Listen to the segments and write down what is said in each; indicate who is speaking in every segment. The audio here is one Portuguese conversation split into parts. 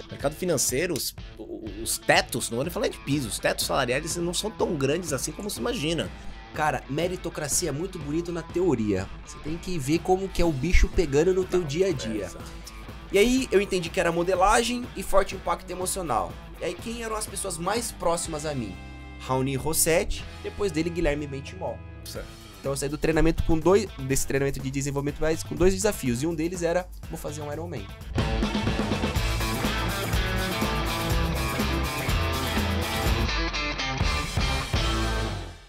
Speaker 1: Mercado financeiro, os tetos, não vou nem falar de piso, os tetos salariais não são tão grandes assim como se imagina.
Speaker 2: Cara, meritocracia é muito bonito na teoria. Você tem que ver como que é o bicho pegando no teu dia a dia. E aí eu entendi que era modelagem e forte impacto emocional. E aí quem eram as pessoas mais próximas a mim? Raoni Rossetti, depois dele Guilherme Bentimol.
Speaker 1: Certo.
Speaker 2: Então eu saí do treinamento desse treinamento de desenvolvimento mais com 2 desafios. E um deles era, vou fazer um Ironman.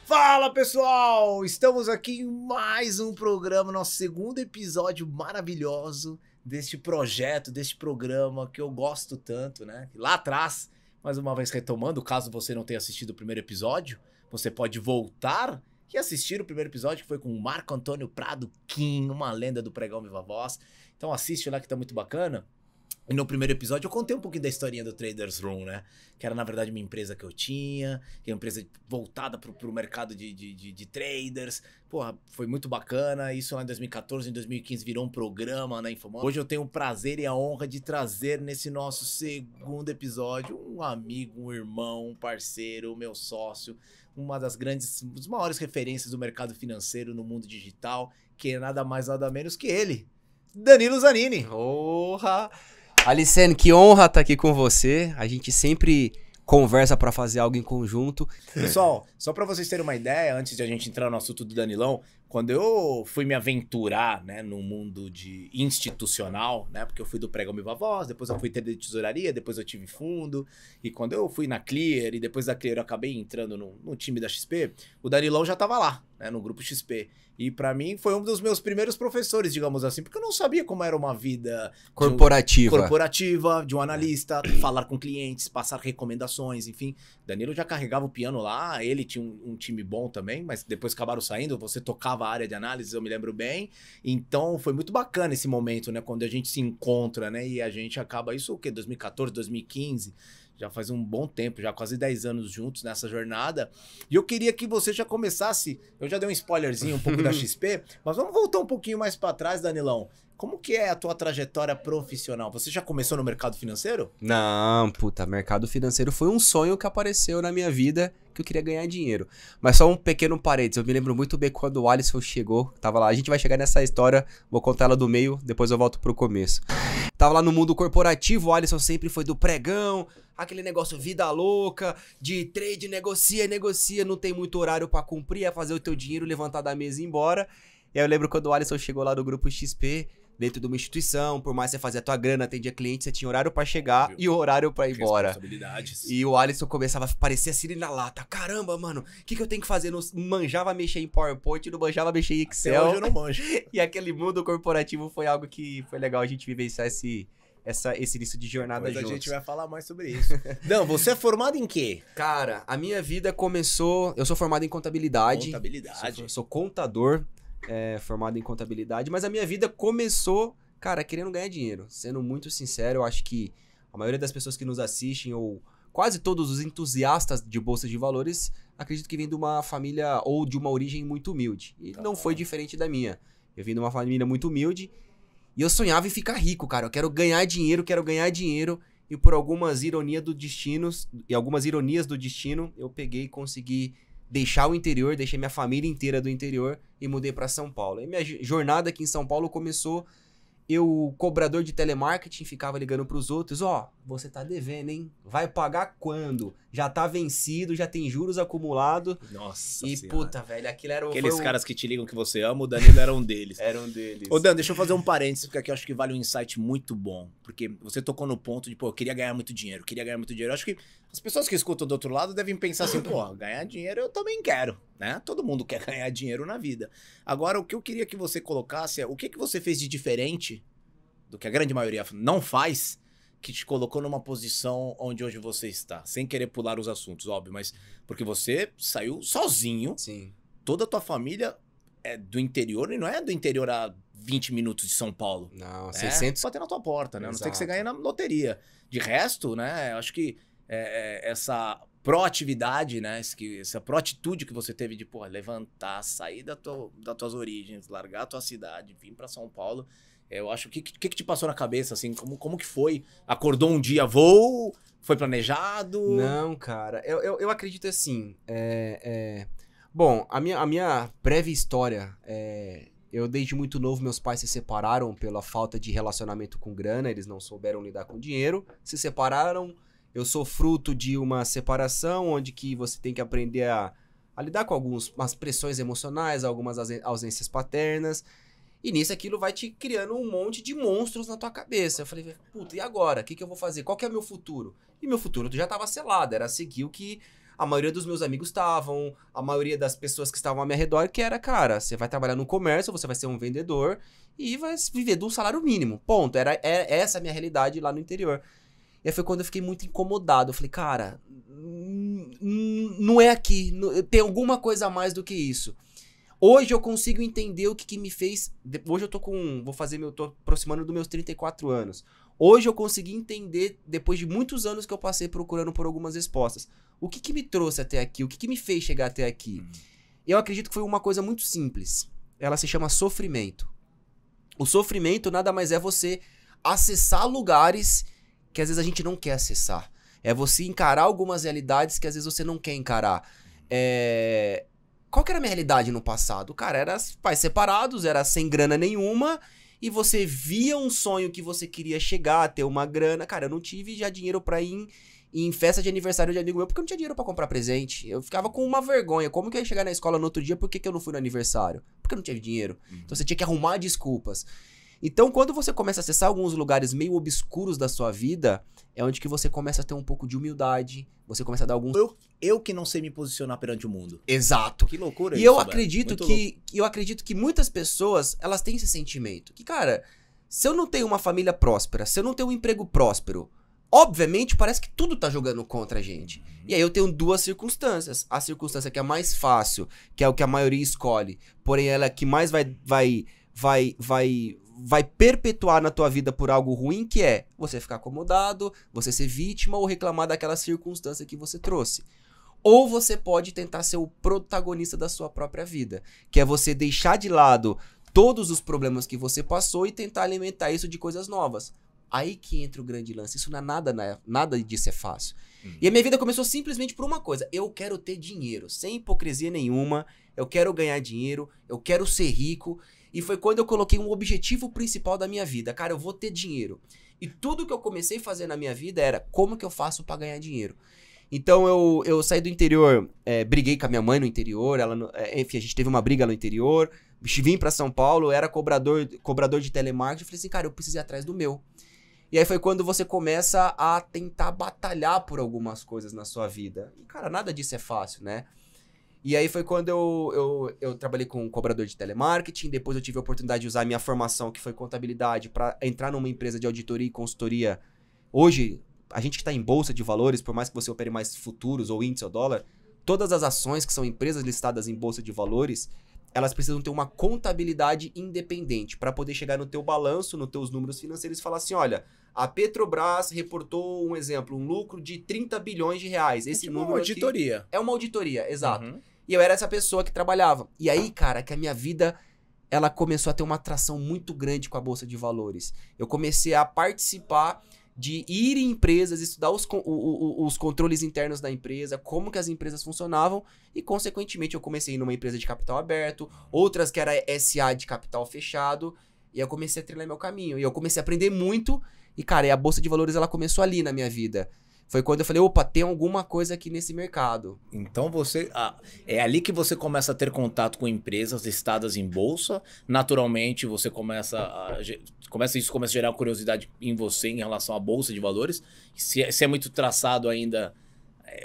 Speaker 1: Fala pessoal, estamos aqui em mais um programa, nosso segundo episódio maravilhoso deste projeto, deste programa que eu gosto tanto, né? Lá atrás, mais uma vez retomando, caso você não tenha assistido o primeiro episódio, você pode voltar e assistir o primeiro episódio que foi com o Marco Antônio Prado Kim, uma lenda do Pregão Viva Voz. Então assiste lá que tá muito bacana. E no primeiro episódio eu contei um pouquinho da historinha do Traders Room, né? Que era, na verdade, uma empresa que eu tinha, que é uma empresa voltada pro mercado de traders. Porra, foi muito bacana. Isso lá em 2014, em 2015 virou um programa na Infomon. Hoje eu tenho o prazer e a honra de trazer nesse nosso segundo episódio um amigo, um irmão, um parceiro, meu sócio, uma das maiores referências do mercado financeiro no mundo digital, que é nada mais nada menos que ele, Danilo Zanini.
Speaker 2: Porra! Alicene, que honra estar aqui com você. A gente sempre conversa para fazer algo em conjunto.
Speaker 1: Pessoal, só para vocês terem uma ideia, antes de a gente entrar no assunto do Danilão, quando eu fui me aventurar, né, no mundo institucional, né, porque eu fui do Pregão Viva Voz, depois eu fui ter de tesouraria, depois eu tive fundo, e quando eu fui na Clear, e depois da Clear eu acabei entrando no time da XP, o Danilão já tava lá, né, no grupo XP. E pra mim foi um dos meus primeiros professores, digamos assim, porque eu não sabia como era uma vida corporativa, de um analista, falar com clientes, passar recomendações, enfim. Danilo já carregava o piano lá, ele tinha um time bom também, mas depois acabaram saindo, você tocava a área de análise, eu me lembro bem. Então foi muito bacana esse momento, né, quando a gente se encontra, né, e a gente acaba, isso o quê? 2014, 2015... Já faz um bom tempo, já quase 10 anos juntos nessa jornada. E eu queria que você já começasse, eu já dei um spoilerzinho um pouco da XP, mas vamos voltar um pouquinho mais para trás, Danilão. Como que é a tua trajetória profissional? Você já começou no mercado financeiro?
Speaker 2: Não, puta, mercado financeiro foi um sonho que apareceu na minha vida, que eu queria ganhar dinheiro. Mas só um pequeno parênteses, eu me lembro muito bem quando o Alisson chegou, tava lá, a gente vai chegar nessa história, vou contar ela do meio, depois eu volto pro começo. Tava lá no mundo corporativo, o Alisson sempre foi do pregão, aquele negócio vida louca, de trade, negocia, não tem muito horário pra cumprir, é fazer o teu dinheiro, levantar da mesa e ir embora. E aí eu lembro quando o Alisson chegou lá no grupo XP, dentro de uma instituição, por mais que você fazia a tua grana, atendia cliente, você tinha horário pra chegar e horário pra ir embora.
Speaker 1: Responsabilidades.
Speaker 2: E o Alisson começava a parecer assim na lata. Caramba, mano, o que eu tenho que fazer? Não manjava mexer em PowerPoint, não manjava mexer em Excel.
Speaker 1: Até hoje eu não manjo.
Speaker 2: E aquele mundo corporativo foi algo que foi legal a gente vivenciar esse início de jornada
Speaker 1: Mas
Speaker 2: juntos.
Speaker 1: a gente vai falar mais sobre isso. Não, você é formado em quê?
Speaker 2: Cara, a minha vida começou... Eu sou formado em contabilidade.
Speaker 1: Contabilidade.
Speaker 2: Sou contador, formado em contabilidade. Mas a minha vida começou, cara, querendo ganhar dinheiro. Sendo muito sincero, eu acho que a maioria das pessoas que nos assistem, ou quase todos os entusiastas de bolsa de valores, acredito que vem de uma família ou de uma origem muito humilde. E não foi diferente da minha. Eu vim de uma família muito humilde e eu sonhava em ficar rico, cara. Eu quero ganhar dinheiro. E por algumas ironias do destino, eu peguei e consegui deixar o interior, deixei minha família inteira do interior e mudei pra São Paulo. E minha jornada aqui em São Paulo começou... Eu, cobrador de telemarketing, ficava ligando pros outros, você tá devendo, hein? Vai pagar quando? Já tá vencido, já tem juros acumulados.
Speaker 1: Nossa
Speaker 2: E
Speaker 1: senhora.
Speaker 2: puta, velho, aquilo era...
Speaker 1: Aqueles caras que te ligam que você ama, o Danilo era um deles.
Speaker 2: Era um deles.
Speaker 1: Ô Dan, deixa eu fazer um parênteses, porque aqui eu acho que vale um insight muito bom. Porque você tocou no ponto de, eu queria ganhar muito dinheiro, Eu acho que as pessoas que escutam do outro lado devem pensar assim, ganhar dinheiro eu também quero, né? Todo mundo quer ganhar dinheiro na vida. Agora, o que eu queria que você colocasse é, o que você fez de diferente do que a grande maioria não faz, que te colocou numa posição onde hoje você está? Sem querer pular os assuntos, óbvio, mas porque você saiu sozinho.
Speaker 2: Sim.
Speaker 1: Toda a tua família é do interior, e não é do interior a 20 minutos de São Paulo.
Speaker 2: Não, 600...
Speaker 1: bater na tua porta, né? A não ser que você
Speaker 2: Exato.
Speaker 1: ganhe na loteria. De resto, né, eu acho que essa proatividade, né, essa proatitude que você teve de, levantar, sair das tuas origens, largar a tua cidade, vir pra São Paulo, Eu acho, o que te passou na cabeça, assim? Como que foi? Acordou um dia, voo? Foi planejado?
Speaker 2: Não, cara, eu acredito assim, Bom, a minha breve história eu desde muito novo, meus pais se separaram pela falta de relacionamento com grana, eles não souberam lidar com dinheiro, se separaram, eu sou fruto de uma separação, onde que você tem que aprender a lidar com umas pressões emocionais, algumas ausências paternas, e nisso aquilo vai te criando um monte de monstros na tua cabeça. Eu falei, puta, e agora? O que eu vou fazer? Qual que é o meu futuro? E meu futuro já tava selado, era seguir o que a maioria dos meus amigos estavam, a maioria das pessoas que estavam ao meu redor, que era, cara, você vai trabalhar no comércio, você vai ser um vendedor e vai viver de um salário mínimo, ponto. Era essa a minha realidade lá no interior. E aí foi quando eu fiquei muito incomodado, eu falei, cara, não é aqui, tem alguma coisa a mais do que isso. Hoje eu consigo entender o que me fez. Hoje eu tô tô aproximando dos meus 34 anos. Hoje eu consegui entender, depois de muitos anos que eu passei procurando por algumas respostas, o que me trouxe até aqui, o que me fez chegar até aqui. Eu acredito que foi uma coisa muito simples. Ela se chama sofrimento. O sofrimento nada mais é você acessar lugares que às vezes a gente não quer acessar. É você encarar algumas realidades que às vezes você não quer encarar. Qual que era a minha realidade no passado? Cara, era pais separados, era sem grana nenhuma, e você via um sonho que você queria chegar, ter uma grana. Cara, eu não tive já dinheiro pra ir em festa de aniversário de amigo meu, porque eu não tinha dinheiro pra comprar presente. Eu ficava com uma vergonha. Como que eu ia chegar na escola no outro dia, por que eu não fui no aniversário? Porque eu não tive dinheiro. Então você tinha que arrumar desculpas. Então, quando você começa a acessar alguns lugares meio obscuros da sua vida, é onde que você começa a ter um pouco de humildade, você começa a dar alguns...
Speaker 1: Eu que não sei me posicionar perante o mundo.
Speaker 2: Exato.
Speaker 1: Que loucura
Speaker 2: isso, eu acredito que muitas pessoas, elas têm esse sentimento. Que, cara, se eu não tenho uma família próspera, se eu não tenho um emprego próspero, obviamente parece que tudo tá jogando contra a gente. E aí eu tenho duas circunstâncias. A circunstância que é mais fácil, que é o que a maioria escolhe, porém ela é que mais vai perpetuar na tua vida por algo ruim, que é você ficar acomodado, você ser vítima ou reclamar daquela circunstância que você trouxe. Ou você pode tentar ser o protagonista da sua própria vida, que é você deixar de lado todos os problemas que você passou e tentar alimentar isso de coisas novas. Aí que entra o grande lance. Isso não é nada disso é fácil. E a minha vida começou simplesmente por uma coisa. Eu quero ter dinheiro, sem hipocrisia nenhuma. Eu quero ganhar dinheiro, eu quero ser rico. E foi quando eu coloquei um objetivo principal da minha vida. Cara, eu vou ter dinheiro. E tudo que eu comecei a fazer na minha vida era como que eu faço pra ganhar dinheiro. Então eu saí do interior, briguei com a minha mãe no interior, enfim, a gente teve uma briga no interior, vim pra São Paulo, era cobrador de telemarketing, eu falei assim, cara, eu preciso ir atrás do meu. E aí foi quando você começa a tentar batalhar por algumas coisas na sua vida. E, cara, nada disso é fácil, né? E aí foi quando eu trabalhei com cobrador de telemarketing, depois eu tive a oportunidade de usar a minha formação, que foi contabilidade, para entrar numa empresa de auditoria e consultoria. Hoje, a gente que está em bolsa de valores, por mais que você opere mais futuros ou índice ou dólar, todas as ações que são empresas listadas em bolsa de valores, elas precisam ter uma contabilidade independente para poder chegar no teu balanço, nos teus números financeiros e falar assim, olha, a Petrobras reportou, um exemplo, um lucro de 30 bilhões de reais. Esse
Speaker 1: tipo
Speaker 2: número
Speaker 1: uma auditoria.
Speaker 2: aqui é uma auditoria, exato. E eu era essa pessoa que trabalhava. E aí, cara, que a minha vida, ela começou a ter uma atração muito grande com a bolsa de valores. Eu comecei a participar de ir em empresas, estudar os controles internos da empresa, como que as empresas funcionavam e, consequentemente, eu comecei numa empresa de capital aberto, outras que era SA de capital fechado, e eu comecei a trilhar meu caminho. E eu comecei a aprender muito e, cara, e a bolsa de valores, ela começou ali na minha vida. Foi quando eu falei, opa, tem alguma coisa aqui nesse mercado.
Speaker 1: Então é ali que você começa a ter contato com empresas listadas em bolsa. Naturalmente, você começa a gerar curiosidade em você em relação à bolsa de valores. Se é muito traçado ainda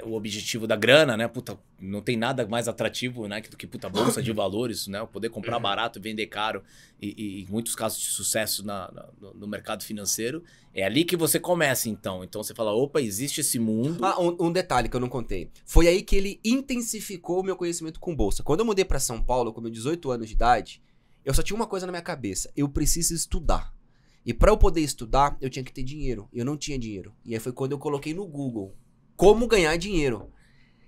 Speaker 1: o objetivo da grana, né? Puta, não tem nada mais atrativo, né, do que bolsa de valores, né? Poder comprar barato, vender caro e em muitos casos de sucesso no mercado financeiro. É ali que você começa, então. Então você fala, opa, existe esse mundo.
Speaker 2: Um detalhe que eu não contei. Foi aí que ele intensificou o meu conhecimento com bolsa. Quando eu mudei pra São Paulo, com meus 18 anos de idade, eu só tinha uma coisa na minha cabeça. Eu preciso estudar. E pra eu poder estudar, eu tinha que ter dinheiro. Eu não tinha dinheiro. E aí foi quando eu coloquei no Google como ganhar dinheiro.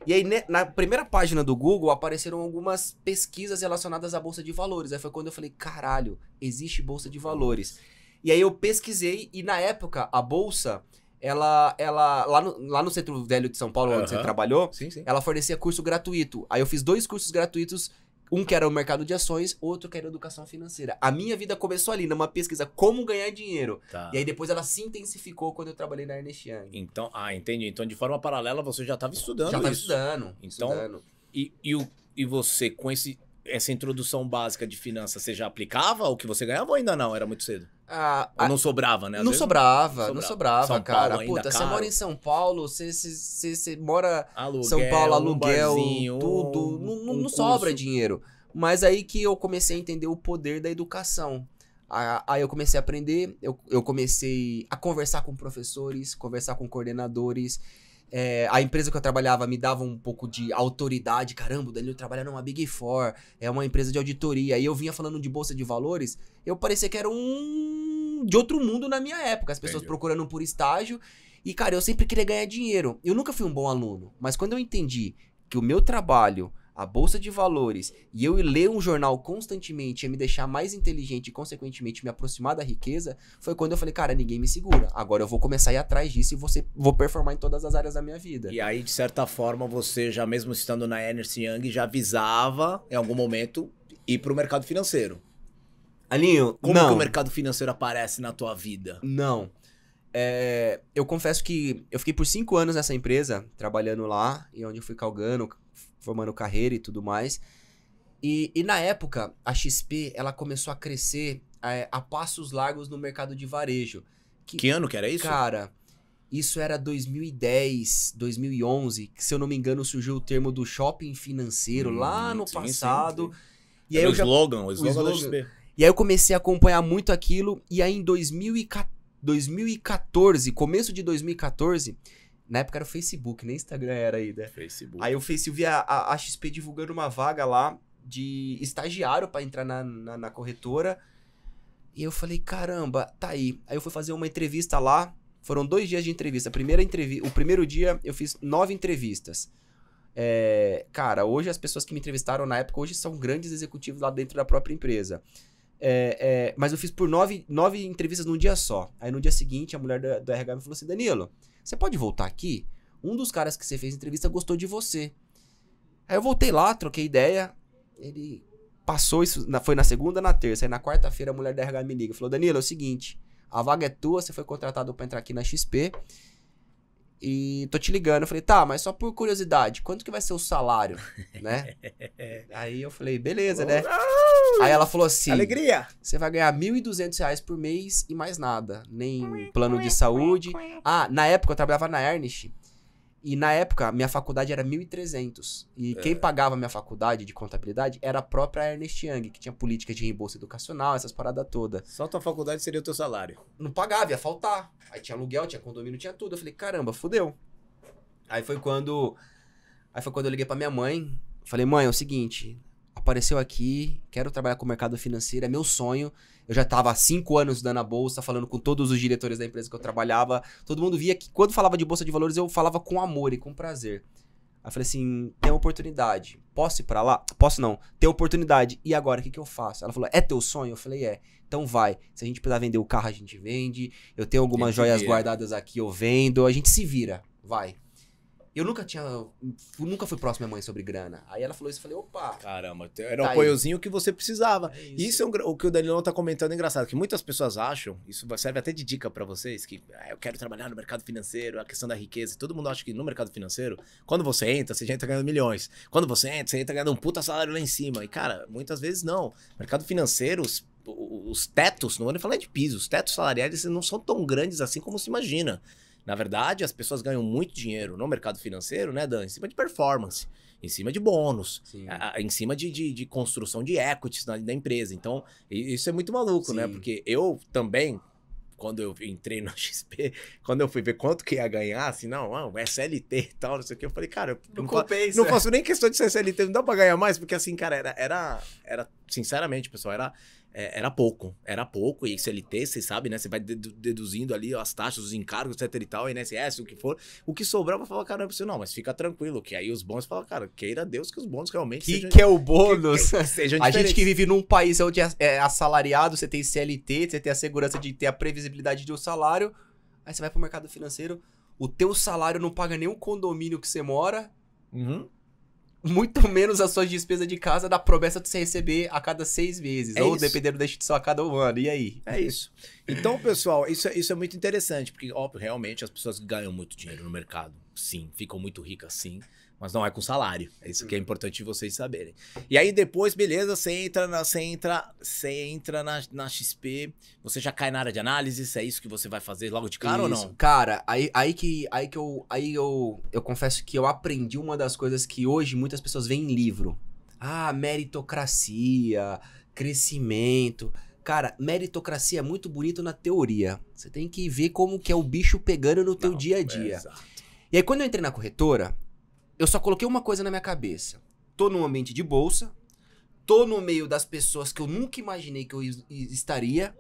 Speaker 2: E aí, na primeira página do Google, apareceram algumas pesquisas relacionadas à Bolsa de Valores. Aí foi quando eu falei, caralho, existe Bolsa de Valores. E aí eu pesquisei e na época, a Bolsa, ela lá no Centro Velho de São Paulo, onde você trabalhou,
Speaker 1: sim.
Speaker 2: ela fornecia curso gratuito. Aí eu fiz 2 cursos gratuitos, um que era o mercado de ações, outro que era educação financeira. A minha vida começou ali, numa pesquisa como ganhar dinheiro.
Speaker 1: Tá.
Speaker 2: E aí depois ela se intensificou quando eu trabalhei na Ernst Young.
Speaker 1: Então, entendi. Então, de forma paralela, você já estava estudando
Speaker 2: Já estava
Speaker 1: isso.
Speaker 2: estudando.
Speaker 1: E você, com essa introdução básica de finanças, você já aplicava o que você ganhava ou ainda não? Era muito cedo? Ou não sobrava, né? Às
Speaker 2: não
Speaker 1: vezes
Speaker 2: sobrava,
Speaker 1: São
Speaker 2: cara.
Speaker 1: Paulo ainda
Speaker 2: Puta, você
Speaker 1: caro.
Speaker 2: mora em São Paulo, você mora
Speaker 1: Aluguel,
Speaker 2: São Paulo, aluguel,
Speaker 1: barzinho,
Speaker 2: tudo. Não sobra dinheiro. Mas aí que eu comecei a entender o poder da educação. Aí eu comecei a aprender, eu comecei a conversar com professores, conversar com coordenadores. A empresa que eu trabalhava me dava um pouco de autoridade. Caramba, o Danilo trabalha numa Big Four, é uma empresa de auditoria. Aí eu vinha falando de bolsa de valores, eu parecia que era de outro mundo na minha época. As pessoas procurando por estágio. E, cara, eu sempre queria ganhar dinheiro. Eu nunca fui um bom aluno, mas quando eu entendi que o meu trabalho, a bolsa de valores, e eu ler um jornal constantemente ia me deixar mais inteligente e, consequentemente, me aproximar da riqueza, foi quando eu falei, cara, ninguém me segura. Agora eu vou começar a ir atrás disso e vou performar em todas as áreas da minha vida.
Speaker 1: E aí, de certa forma, você já mesmo estando na Ernst Young, já visava, em algum momento, ir para o mercado financeiro.
Speaker 2: Alinho,
Speaker 1: Como que o mercado financeiro aparece na tua vida?
Speaker 2: Não. Eu confesso que eu fiquei por 5 anos nessa empresa, trabalhando lá, e onde eu fui galgando, formando carreira e tudo mais. E na época, a XP, ela começou a crescer a passos largos no mercado de varejo.
Speaker 1: Que ano que era isso?
Speaker 2: Cara, isso era 2010, 2011, que se eu não me engano surgiu o termo do shopping financeiro lá no passado.
Speaker 1: Sim.
Speaker 2: E aí
Speaker 1: o slogan da XP.
Speaker 2: E aí eu comecei a acompanhar muito aquilo, e aí em 2014, começo de 2014, na época era o Facebook, nem Instagram era ainda.
Speaker 1: Facebook.
Speaker 2: Aí eu vi a XP divulgando uma vaga lá de estagiário pra entrar na corretora. E eu falei, caramba, tá aí. Aí eu fui fazer uma entrevista lá. Foram 2 dias de entrevista. O primeiro dia eu fiz 9 entrevistas. Cara, hoje as pessoas que me entrevistaram na época, hoje são grandes executivos lá dentro da própria empresa. Mas eu fiz por 9 entrevistas num dia só. Aí no dia seguinte, a mulher do RH me falou assim, Danilo, você pode voltar aqui? Um dos caras que você fez entrevista gostou de você. Aí eu voltei lá, troquei ideia. Ele passou isso, foi na segunda, na terça. Aí na quarta-feira a mulher da RH me liga. Falou, Danilo, é o seguinte, a vaga é tua, você foi contratado pra entrar aqui na XP. E tô te ligando. Eu falei, tá, mas só por curiosidade, quanto que vai ser o salário, né? Aí eu falei, beleza, né? Aí ela falou assim,
Speaker 1: alegria!
Speaker 2: Você vai ganhar R$1.200 por mês e mais nada. Nem plano de saúde. Na época eu trabalhava na Ernst. E na época, minha faculdade era 1.300. E quem pagava minha faculdade de contabilidade era a própria Ernst Young, que tinha política de reembolso educacional, essas paradas todas.
Speaker 1: Só tua faculdade seria o teu salário.
Speaker 2: Não pagava, ia faltar. Aí tinha aluguel, tinha condomínio, tinha tudo. Eu falei, caramba, fudeu. Aí foi quando eu liguei pra minha mãe. Falei, mãe, é o seguinte, apareceu aqui, quero trabalhar com o mercado financeiro, é meu sonho. Eu já tava há 5 anos estudando a bolsa, falando com todos os diretores da empresa que eu trabalhava. Todo mundo via que quando falava de bolsa de valores, eu falava com amor e com prazer. Aí eu falei assim, tem oportunidade. Posso ir pra lá? Posso não. Tem oportunidade. E agora, o que eu faço? Ela falou, é teu sonho? Eu falei, é. Então vai. Se a gente precisar vender o carro, a gente vende. Eu tenho algumas joias guardadas aqui, eu vendo. A gente se vira. Vai. Eu nunca fui próximo à minha mãe sobre grana. Aí ela falou isso, eu falei, opa.
Speaker 1: Caramba, era um apoiozinho que você precisava. Isso é o que o Danilão tá comentando, é engraçado, que muitas pessoas acham, isso serve até de dica pra vocês, que eu quero trabalhar no mercado financeiro, a questão da riqueza, todo mundo acha que no mercado financeiro, quando você já entra ganhando milhões. Quando você entra ganhando um puta salário lá em cima. E cara, muitas vezes não. Mercado financeiro, os tetos, não vou nem falar de piso, os tetos salariais não são tão grandes assim como se imagina. Na verdade, as pessoas ganham muito dinheiro no mercado financeiro, né, Dan? Em cima de performance, em cima de bônus, em cima de construção de equities da empresa. Então, isso é muito maluco, né? Porque eu também, quando eu entrei na XP, quando eu fui ver quanto que ia ganhar, assim, é CLT e tal, não sei o que, eu falei, cara, não faço nem questão de ser CLT, não dá pra ganhar mais, porque assim, cara, era sinceramente, pessoal, era pouco. Era pouco. E CLT, vocês sabem, né? Você vai deduzindo ali as taxas, os encargos, etc e tal, INSS, o que for. O que sobrava, falava, cara, não é possível, não, mas fica tranquilo. Que aí os bônus falam, cara, queira Deus que os bônus realmente sejam...
Speaker 2: Que é o bônus?
Speaker 1: Que sejam
Speaker 2: a gente que vive num país onde é assalariado, você tem CLT, você tem a segurança de ter a previsibilidade do salário. Aí você vai pro mercado financeiro, o teu salário não paga nem o condomínio que você mora. Muito menos as suas despesas de casa da promessa de você receber a cada 6 meses. Ou
Speaker 1: isso.
Speaker 2: dependendo da instituição a cada 1 ano. E aí?
Speaker 1: É isso. Então, pessoal, isso é muito interessante. Porque, óbvio, realmente as pessoas ganham muito dinheiro no mercado. Sim, ficam muito ricas, sim. Mas não é com salário. É isso que é importante vocês saberem. E aí depois, beleza, você entra na XP, você já cai na área de análise, é isso que você vai fazer logo de cara ou não?
Speaker 2: Cara, eu confesso que eu aprendi uma das coisas que hoje muitas pessoas veem em livro. Ah, meritocracia, crescimento. Cara, meritocracia é muito bonito na teoria. Você tem que ver como que é o bicho pegando no teu dia a dia.
Speaker 1: Exato.
Speaker 2: E aí quando eu entrei na corretora, eu só coloquei uma coisa na minha cabeça. Tô num ambiente de bolsa, tô no meio das pessoas que eu nunca imaginei que eu estaria.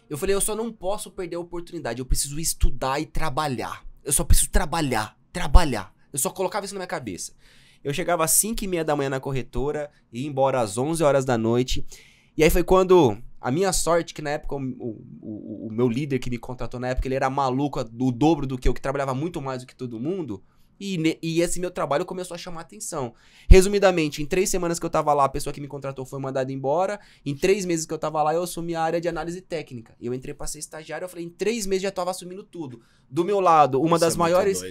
Speaker 2: Eu falei, eu só não posso perder a oportunidade, eu preciso estudar e trabalhar. Eu só preciso trabalhar. Eu só colocava isso na minha cabeça. Eu chegava às 5h30 da manhã na corretora, ia embora às 11 horas da noite. E aí foi quando a minha sorte, que na época o meu líder que me contratou na época, ele era maluco, do dobro do que eu, que trabalhava muito mais do que todo mundo. E esse meu trabalho começou a chamar atenção. Resumidamente, em 3 semanas que eu tava lá, a pessoa que me contratou foi mandada embora. Em 3 meses que eu tava lá, eu assumi a área de análise técnica. Eu entrei pra ser estagiário, eu falei, em 3 meses já tava assumindo tudo. Do meu lado, uma das maiores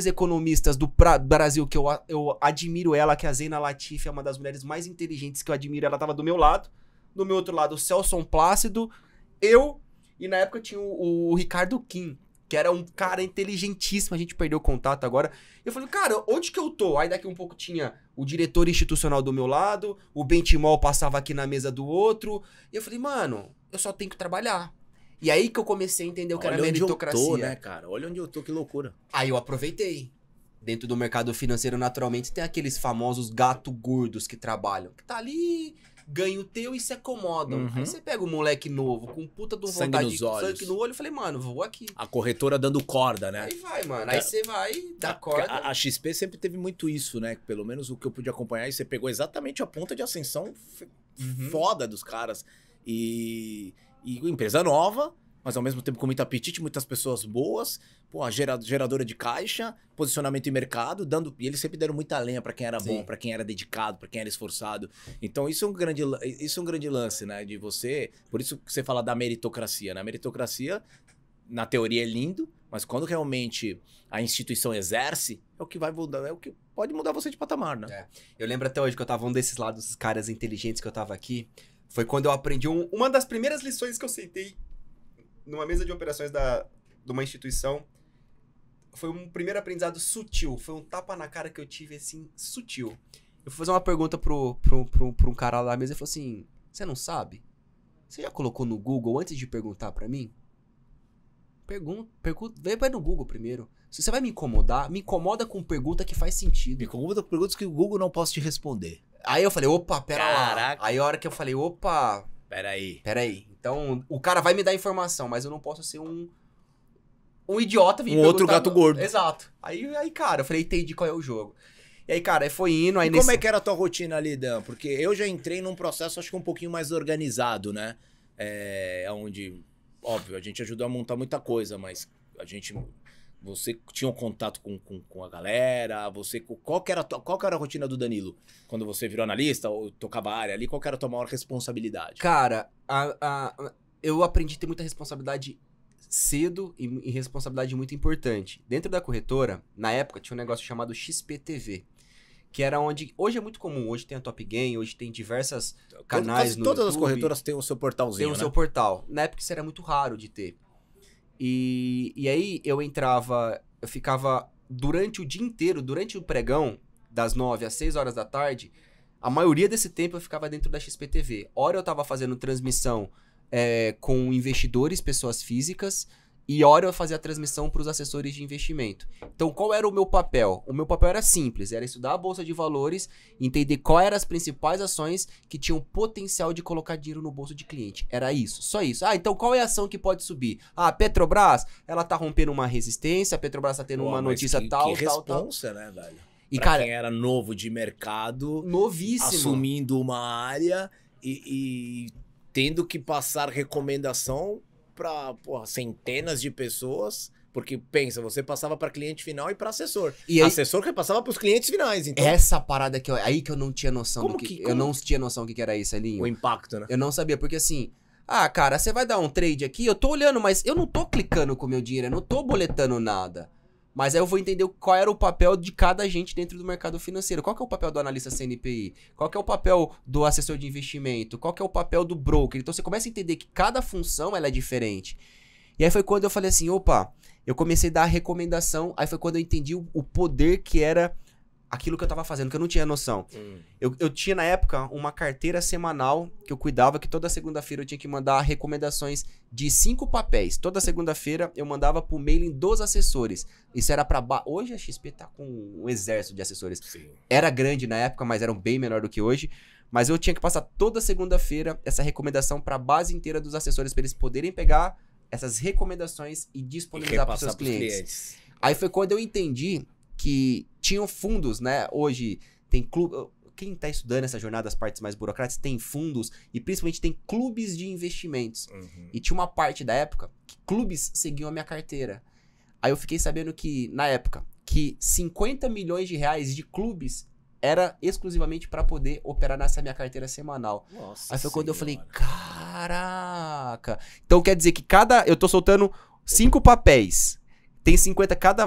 Speaker 2: economistas do Brasil, que eu admiro ela, que é a Zeina Latif, é uma das mulheres mais inteligentes que eu admiro, ela tava do meu lado. Do meu outro lado, o Celson Plácido, eu, e na época tinha o Ricardo Kim, que era um cara inteligentíssimo, a gente perdeu o contato agora. Eu falei, cara, onde que eu tô? Aí daqui um pouco tinha o diretor institucional do meu lado, o Bentimol passava aqui na mesa do outro. E eu falei, mano, eu só tenho que trabalhar. E aí que eu comecei a entender o que era meritocracia.
Speaker 1: Olha onde eu tô, né, cara? Olha onde eu tô, que loucura.
Speaker 2: Aí eu aproveitei. Dentro do mercado financeiro, naturalmente, tem aqueles famosos gato gordos que trabalham. Que tá ali, ganha o teu e se acomodam. Aí você pega um moleque novo, com puta do vontade de sangue no olho, eu falei, mano, vou aqui.
Speaker 1: A corretora dando corda, né?
Speaker 2: Aí vai, mano. Aí você vai, dá corda.
Speaker 1: A XP sempre teve muito isso, né? Pelo menos o que eu pude acompanhar, e você pegou exatamente a ponta de ascensão foda dos caras. E empresa nova, mas ao mesmo tempo com muito apetite, muitas pessoas boas, pô, a geradora de caixa, posicionamento em mercado, e eles sempre deram muita lenha pra quem era bom, pra quem era dedicado, pra quem era esforçado. Então isso é um grande lance, né, de você, por isso que você fala da meritocracia, né? A meritocracia, na teoria é lindo, mas quando realmente a instituição exerce, é o que vai mudar, é o que pode mudar você de patamar, né? É.
Speaker 2: Eu lembro até hoje que eu tava um desses lados, dos caras inteligentes que eu tava aqui, foi quando eu aprendi uma das primeiras lições que eu sentei numa mesa de operações de uma instituição. Foi um primeiro aprendizado sutil. Foi um tapa na cara que eu tive, assim, sutil. Eu fui fazer uma pergunta pro um cara lá na mesa e falou assim, você não sabe? Você já colocou no Google antes de perguntar pra mim? Vai no Google primeiro. Se você vai me incomodar, me incomoda com pergunta que faz sentido.
Speaker 1: Me incomoda com perguntas que o Google não possa te responder.
Speaker 2: Aí eu falei, opa, pera lá. Aí a hora que eu falei, opa... Peraí. Então, o cara vai me dar informação, mas eu não posso ser um idiota.
Speaker 1: Um outro gato gordo.
Speaker 2: Exato. Aí, cara, eu falei, entendi qual é o jogo. E aí, cara, foi indo... Aí
Speaker 1: como é que era a tua rotina ali, Dan? Porque eu já entrei num processo, acho que um pouquinho mais organizado, né? Onde, óbvio, a gente ajudou a montar muita coisa, mas você tinha um contato com a galera, qual que era a rotina do Danilo? Quando você virou analista ou tocava a área ali, qual que era a tua maior responsabilidade?
Speaker 2: Cara, eu aprendi a ter muita responsabilidade cedo e responsabilidade muito importante. Dentro da corretora, na época, tinha um negócio chamado XPTV, que era onde... Hoje é muito comum, hoje tem a Top Game, hoje tem diversos canais no YouTube.
Speaker 1: Todas as corretoras têm o seu portalzinho,
Speaker 2: Tem o seu portal. Na época isso era muito raro de ter. E aí eu ficava durante o dia inteiro, durante o pregão, das 9 às 6 horas da tarde, a maioria desse tempo eu ficava dentro da XPTV. Hora eu tava fazendo transmissão com investidores, pessoas físicas, E hora eu fazia a transmissão para os assessores de investimento. Então, qual era o meu papel? O meu papel era simples, era estudar a Bolsa de Valores, entender quais eram as principais ações que tinham potencial de colocar dinheiro no bolso de cliente. Era isso, só isso. Ah, então qual é a ação que pode subir? Ah, a Petrobras, ela tá rompendo uma resistência, a Petrobras tá tendo uma notícia tal.
Speaker 1: Que responsa, né, velho?
Speaker 2: E,
Speaker 1: pra
Speaker 2: cara,
Speaker 1: quem era novo de mercado,
Speaker 2: novíssimo.
Speaker 1: assumindo uma área e tendo que passar recomendação para centenas de pessoas, porque pensa, você passava para cliente final e para assessor.
Speaker 2: E aí,
Speaker 1: assessor que passava para os clientes finais, então
Speaker 2: essa parada que aí que eu não tinha noção
Speaker 1: Como
Speaker 2: do que,
Speaker 1: que-
Speaker 2: eu
Speaker 1: como
Speaker 2: não tinha noção do que era isso ali.
Speaker 1: o impacto, né?
Speaker 2: Eu não sabia, porque assim, cara, você vai dar um trade aqui, eu tô olhando, mas eu não tô clicando com o meu dinheiro, eu não tô boletando nada. Mas aí eu vou entender qual era o papel de cada agente dentro do mercado financeiro. Qual que é o papel do analista CNPI? Qual que é o papel do assessor de investimento? Qual que é o papel do broker? Então você começa a entender que cada função ela é diferente. E aí foi quando eu falei assim, opa, eu comecei a dar recomendação, aí foi quando eu entendi o poder que era aquilo que eu tava fazendo, que eu não tinha noção. Eu tinha, na época, uma carteira semanal que eu cuidava, que toda segunda-feira eu tinha que mandar recomendações de 5 papéis. Toda segunda-feira eu mandava pro mailing dos assessores. Isso era pra... Hoje a XP tá com um exército de assessores.
Speaker 1: Sim.
Speaker 2: Era grande na época, mas eram bem menor do que hoje. Mas eu tinha que passar toda segunda-feira essa recomendação pra base inteira dos assessores, pra eles poderem pegar essas recomendações e disponibilizar para os seus clientes. Aí foi quando eu entendi que tinham fundos, né? Hoje tem clube. Quem tá estudando essa jornada, as partes mais burocráticas, tem fundos e principalmente tem clubes de investimentos. E tinha uma parte da época que clubes seguiam a minha carteira. Aí eu fiquei sabendo que, na época, que 50 milhões de reais de clubes era exclusivamente para poder operar nessa minha carteira semanal.
Speaker 1: Nossa
Speaker 2: Aí foi quando eu falei,
Speaker 1: Senhora.
Speaker 2: caraca. Então quer dizer que eu tô soltando 5 papéis. Tem 50, cada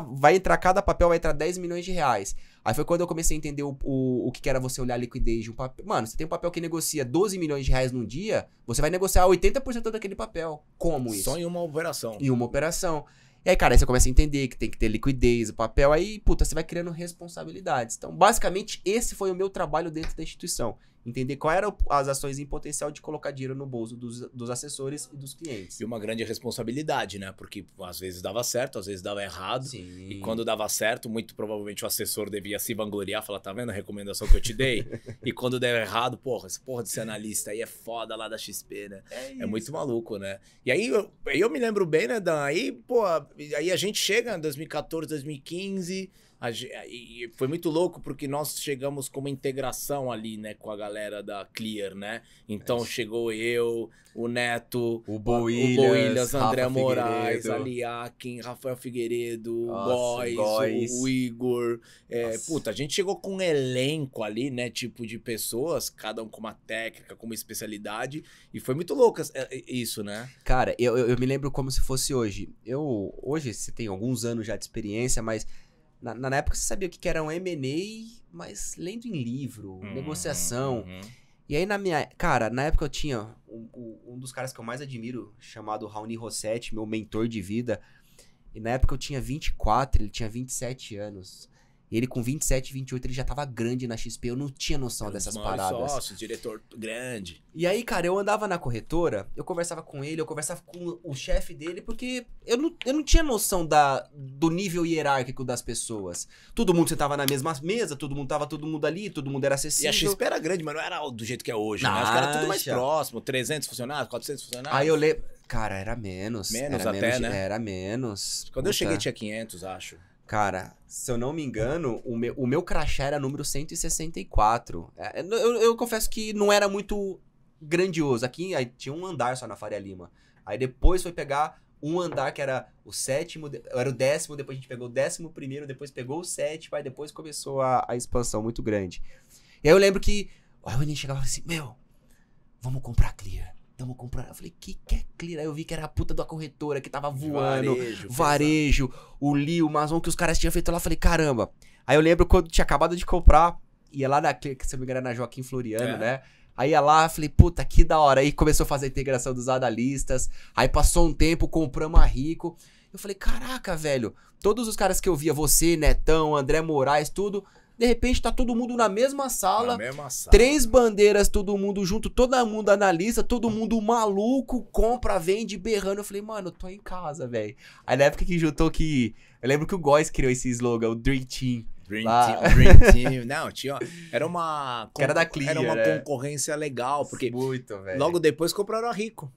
Speaker 2: papel vai entrar 10 milhões de reais. Aí foi quando eu comecei a entender o que era você olhar a liquidez de um papel. Mano, você tem um papel que negocia 12 milhões de reais num dia, você vai negociar 80% daquele papel. Como isso?
Speaker 1: Só em uma operação.
Speaker 2: Em uma operação. E aí, cara, aí você começa a entender que tem que ter liquidez, o papel, aí, puta, você vai criando responsabilidades. Então, basicamente, esse foi o meu trabalho dentro da instituição. Entender quais eram as ações em potencial de colocar dinheiro no bolso dos assessores e dos clientes.
Speaker 1: E uma grande responsabilidade, né? Porque às vezes dava certo, às vezes dava errado.
Speaker 2: Sim.
Speaker 1: E quando dava certo, muito provavelmente o assessor devia se vangloriar, falar, tá vendo a recomendação que eu te dei? E quando der errado, essa porra desse analista aí é foda lá da XP, né? É muito maluco, né? E aí eu me lembro bem, né, Dan? Aí a gente chega em 2014, 2015... E foi muito louco porque nós chegamos com uma integração ali, né, com a galera da Clear, né? Então chegou eu, o Neto,
Speaker 2: o Boilhas,
Speaker 1: André
Speaker 2: Rafa
Speaker 1: Moraes,
Speaker 2: Figueiredo.
Speaker 1: Aliakin, Rafael Figueiredo,
Speaker 2: Nossa,
Speaker 1: Góis, o Igor.
Speaker 2: Nossa.
Speaker 1: A gente chegou com um elenco ali, né, tipo de pessoas, cada um com uma técnica, com uma especialidade. E foi muito louco isso, né?
Speaker 2: Cara, eu me lembro como se fosse hoje. Hoje você tem alguns anos já de experiência, mas na época você sabia o que era um M&A, mas lendo em livro, negociação. E aí na época eu tinha um dos caras que eu mais admiro, chamado Raoni Rossetti, meu mentor de vida. E na época eu tinha 24, ele tinha 27 anos. E ele com 27, 28, ele já tava grande na XP, eu não tinha noção dessas paradas.
Speaker 1: Sócio, diretor grande.
Speaker 2: E aí, cara, eu andava na corretora, eu conversava com ele, eu conversava com o chefe dele, porque eu não tinha noção do nível hierárquico das pessoas. Todo mundo sentava na mesma mesa, todo mundo ali, todo mundo era acessível.
Speaker 1: E a XP era grande, mas não era do jeito que é hoje, né? Acho que era tudo mais próximo, 300 funcionários, 400 funcionários.
Speaker 2: Aí eu lembro... Cara, era menos.
Speaker 1: Menos
Speaker 2: era
Speaker 1: até,
Speaker 2: menos,
Speaker 1: né?
Speaker 2: Era menos.
Speaker 1: Quando eu cheguei tinha 500, acho.
Speaker 2: Cara, se eu não me engano, o meu crachá era número 164. Eu confesso que não era muito grandioso. Aqui aí tinha um andar só na Faria Lima. Aí depois foi pegar um andar que era o 7º, era o 10º, depois a gente pegou o 11º, depois pegou o 7º, aí depois começou a expansão muito grande. E aí eu lembro que o Raoni chegava assim, vamos comprar Clear. Tamo comprando. Eu falei, que é Clear? Aí eu vi que era a puta da corretora que tava voando. Varejo, o Lio, o Amazon que os caras tinham feito lá. Eu falei, caramba. Aí eu lembro quando tinha acabado de comprar, ia lá na Clear, que se eu me engano era na Joaquim Floriano, né? Aí ia lá, falei, puta, que da hora. Aí começou a fazer a integração dos analistas. Aí passou um tempo, compramos a Rico. Eu falei, caraca, velho. Todos os caras que eu via, você, Netão, André Moraes, tudo... De repente tá todo mundo na mesma sala.
Speaker 1: Na mesma sala.
Speaker 2: 3 bandeiras, todo mundo junto, todo mundo analista, todo mundo maluco, compra, vende, berrando. Eu falei, mano, eu tô em casa, velho. Aí na época que juntou que... Eu lembro que o Góes criou esse slogan, o Dream Team.
Speaker 1: Dream
Speaker 2: lá.
Speaker 1: Team, Dream Team. Não, tinha... Era uma...
Speaker 2: Cara da Clear,
Speaker 1: Era uma
Speaker 2: né?
Speaker 1: concorrência legal, porque
Speaker 2: Muito, velho.
Speaker 1: logo depois compraram a Rico.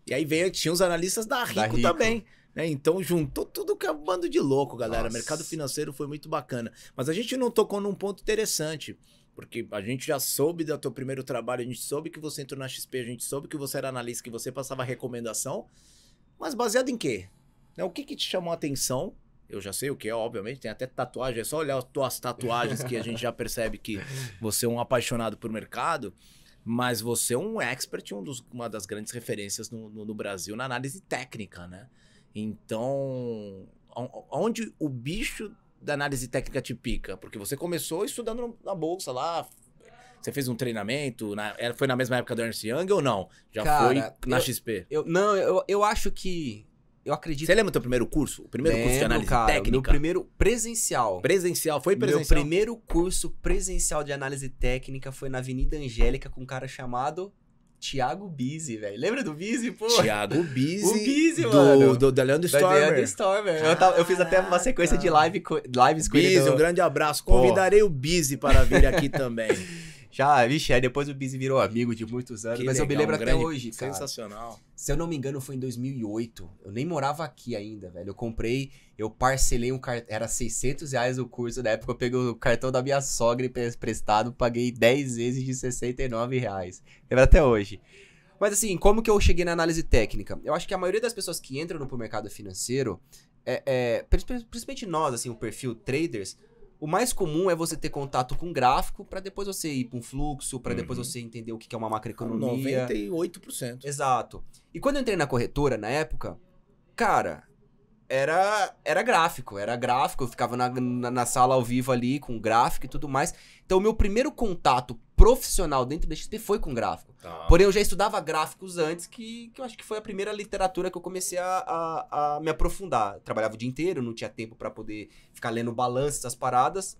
Speaker 1: E aí tinha os analistas da Rico,
Speaker 2: Rico.
Speaker 1: também. Né? Então juntou tudo que é um bando de louco, galera.
Speaker 2: Nossa.
Speaker 1: Mercado financeiro foi muito bacana. Mas a gente não tocou num ponto interessante. Porque a gente já soube do teu primeiro trabalho, a gente soube que você entrou na XP, a gente soube que você era analista, que você passava recomendação. Mas baseado em quê? Né? O que te chamou a atenção? Eu já sei o que é, obviamente, tem até tatuagem, é só olhar as tuas tatuagens que a gente já percebe que você é um apaixonado por mercado, mas você é um expert, uma das grandes referências no Brasil na análise técnica, né? Então, onde o bicho da análise técnica te pica? Porque você começou estudando na bolsa lá, você fez um treinamento, foi na mesma época do Ernst Young ou não? Já
Speaker 2: Cara,
Speaker 1: foi na XP?
Speaker 2: Eu acho que... Eu acredito...
Speaker 1: Você lembra do teu primeiro curso? O primeiro curso de análise técnica?
Speaker 2: Meu primeiro presencial.
Speaker 1: Foi presencial?
Speaker 2: Meu primeiro curso presencial de análise técnica foi na Avenida Angélica com um cara chamado Thiago Bizzi, velho. Lembra do Bizzi, pô?
Speaker 1: Thiago Bizzi.
Speaker 2: O Bizzi, mano.
Speaker 1: Da Leandro
Speaker 2: Da
Speaker 1: Stormer.
Speaker 2: Leandro Stormer. Eu fiz até uma sequência de lives com ele.
Speaker 1: Bizzi, um grande abraço. Convidarei o Bizzi para vir aqui também.
Speaker 2: Já, vixe, aí depois o Bizzi virou amigo de muitos anos, mas legal, eu me lembro até hoje, cara.
Speaker 1: Sensacional.
Speaker 2: Se eu não me engano, foi em 2008. Eu nem morava aqui ainda, velho. Eu parcelei um cartão, era R$600 o curso, na época eu peguei o cartão da minha sogra emprestado, paguei 10 vezes de R$69. Lembro até hoje. Mas assim, como que eu cheguei na análise técnica? Eu acho que a maioria das pessoas que entram pro mercado financeiro, principalmente nós, assim, o perfil traders, o mais comum é você ter contato com gráfico para depois você ir para um fluxo, para depois você entender o que é uma macroeconomia.
Speaker 1: 98%.
Speaker 2: Exato. E quando eu entrei na corretora, na época, cara, era gráfico. Eu ficava na sala ao vivo ali com gráfico e tudo mais. Então, o meu primeiro contato profissional dentro da XP foi com gráfico.
Speaker 1: Tá.
Speaker 2: Porém, eu já estudava gráficos antes, que eu acho que foi a primeira literatura que eu comecei a me aprofundar. Eu trabalhava o dia inteiro, não tinha tempo para poder ficar lendo balanço, essas paradas.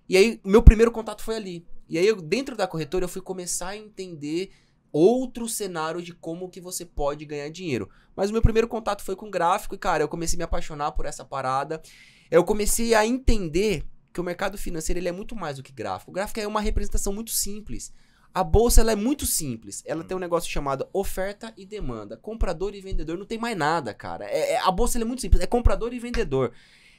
Speaker 2: E aí, meu primeiro contato foi ali. E aí, dentro da corretora, eu fui começar a entender outro cenário de como que você pode ganhar dinheiro. Mas o meu primeiro contato foi com gráfico e, cara, eu comecei a me apaixonar por essa parada. Eu comecei a entender que o mercado financeiro ele é muito mais do que gráfico. O gráfico é uma representação muito simples. A bolsa ela é muito simples. Ela tem um negócio chamado oferta e demanda. Comprador e vendedor, não tem mais nada, cara. A bolsa ela é muito simples, é comprador e vendedor.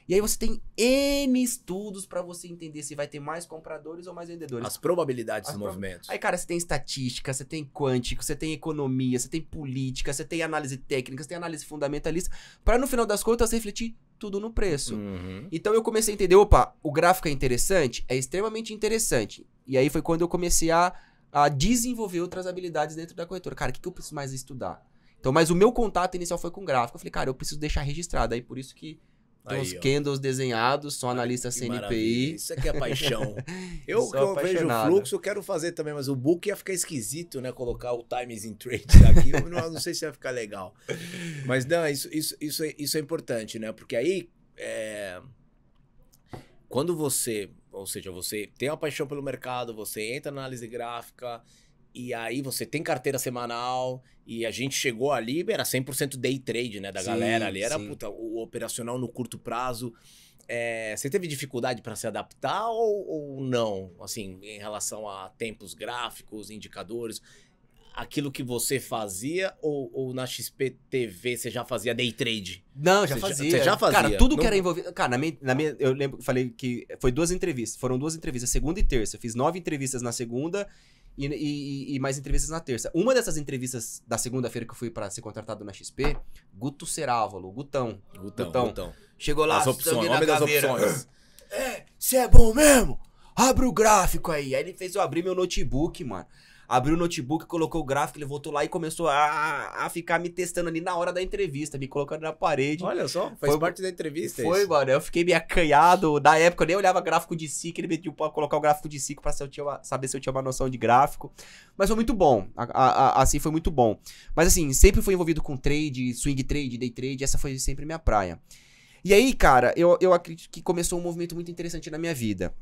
Speaker 2: E aí você tem N estudos pra você entender se vai ter mais compradores ou mais vendedores.
Speaker 1: As probabilidades dos movimentos.
Speaker 2: Aí, cara, você tem estatística, você tem quântico, você tem economia, você tem política, você tem análise técnica, você tem análise fundamentalista, pra no final das contas refletir tudo no preço. Então eu comecei a entender, opa, o gráfico é interessante? É extremamente interessante. E aí foi quando eu comecei a desenvolver outras habilidades dentro da corretora. Cara, o que eu preciso mais estudar? Então, mas o meu contato inicial foi com gráfico. Eu falei, cara, eu preciso deixar registrado. Aí por isso que tem os candles desenhados, sou analista CNPI.
Speaker 1: Maravilha. Isso aqui é paixão. Eu vejo o fluxo, eu quero fazer também, mas o book ia ficar esquisito, né? Colocar o Times in Trade aqui, eu não sei se ia ficar legal. Mas não, isso é importante, né? Porque aí, quando você, ou seja, você tem uma paixão pelo mercado, você entra na análise gráfica, e aí você tem carteira semanal, e a gente chegou ali, era 100% day trade, né, da galera ali, era o operacional no curto prazo. Você teve dificuldade para se adaptar ou não, assim, em relação a tempos gráficos, indicadores, aquilo que você fazia ou na XP TV você já fazia day trade?
Speaker 2: Não, já fazia.
Speaker 1: Você já fazia?
Speaker 2: Cara, tudo que era envolvido... Cara, na minha eu lembro, falei que foram 2 entrevistas, segunda e terça. Eu fiz 9 entrevistas na segunda e mais entrevistas na terça. Uma dessas entrevistas da segunda-feira que eu fui pra ser contratado na XP, Guto Cerávolo, Gutão. Chegou lá,
Speaker 1: as opções, homem das opções.
Speaker 2: Você é bom mesmo? Abre o gráfico aí. Aí ele fez eu abrir meu notebook, mano. Abriu o notebook, colocou o gráfico, ele voltou lá e começou a ficar me testando ali na hora da entrevista, me colocando na parede.
Speaker 1: Olha só, faz parte da entrevista.
Speaker 2: Foi, mano. Eu fiquei meio acanhado. Na época eu nem olhava gráfico de SIC, ele me pediu pra colocar o gráfico de SIC pra saber se eu tinha uma noção de gráfico. Mas foi muito bom. Assim, foi muito bom. Mas assim, sempre fui envolvido com trade, swing trade, day trade. Essa foi sempre minha praia. E aí, cara, eu acredito que começou um movimento muito interessante na minha vida.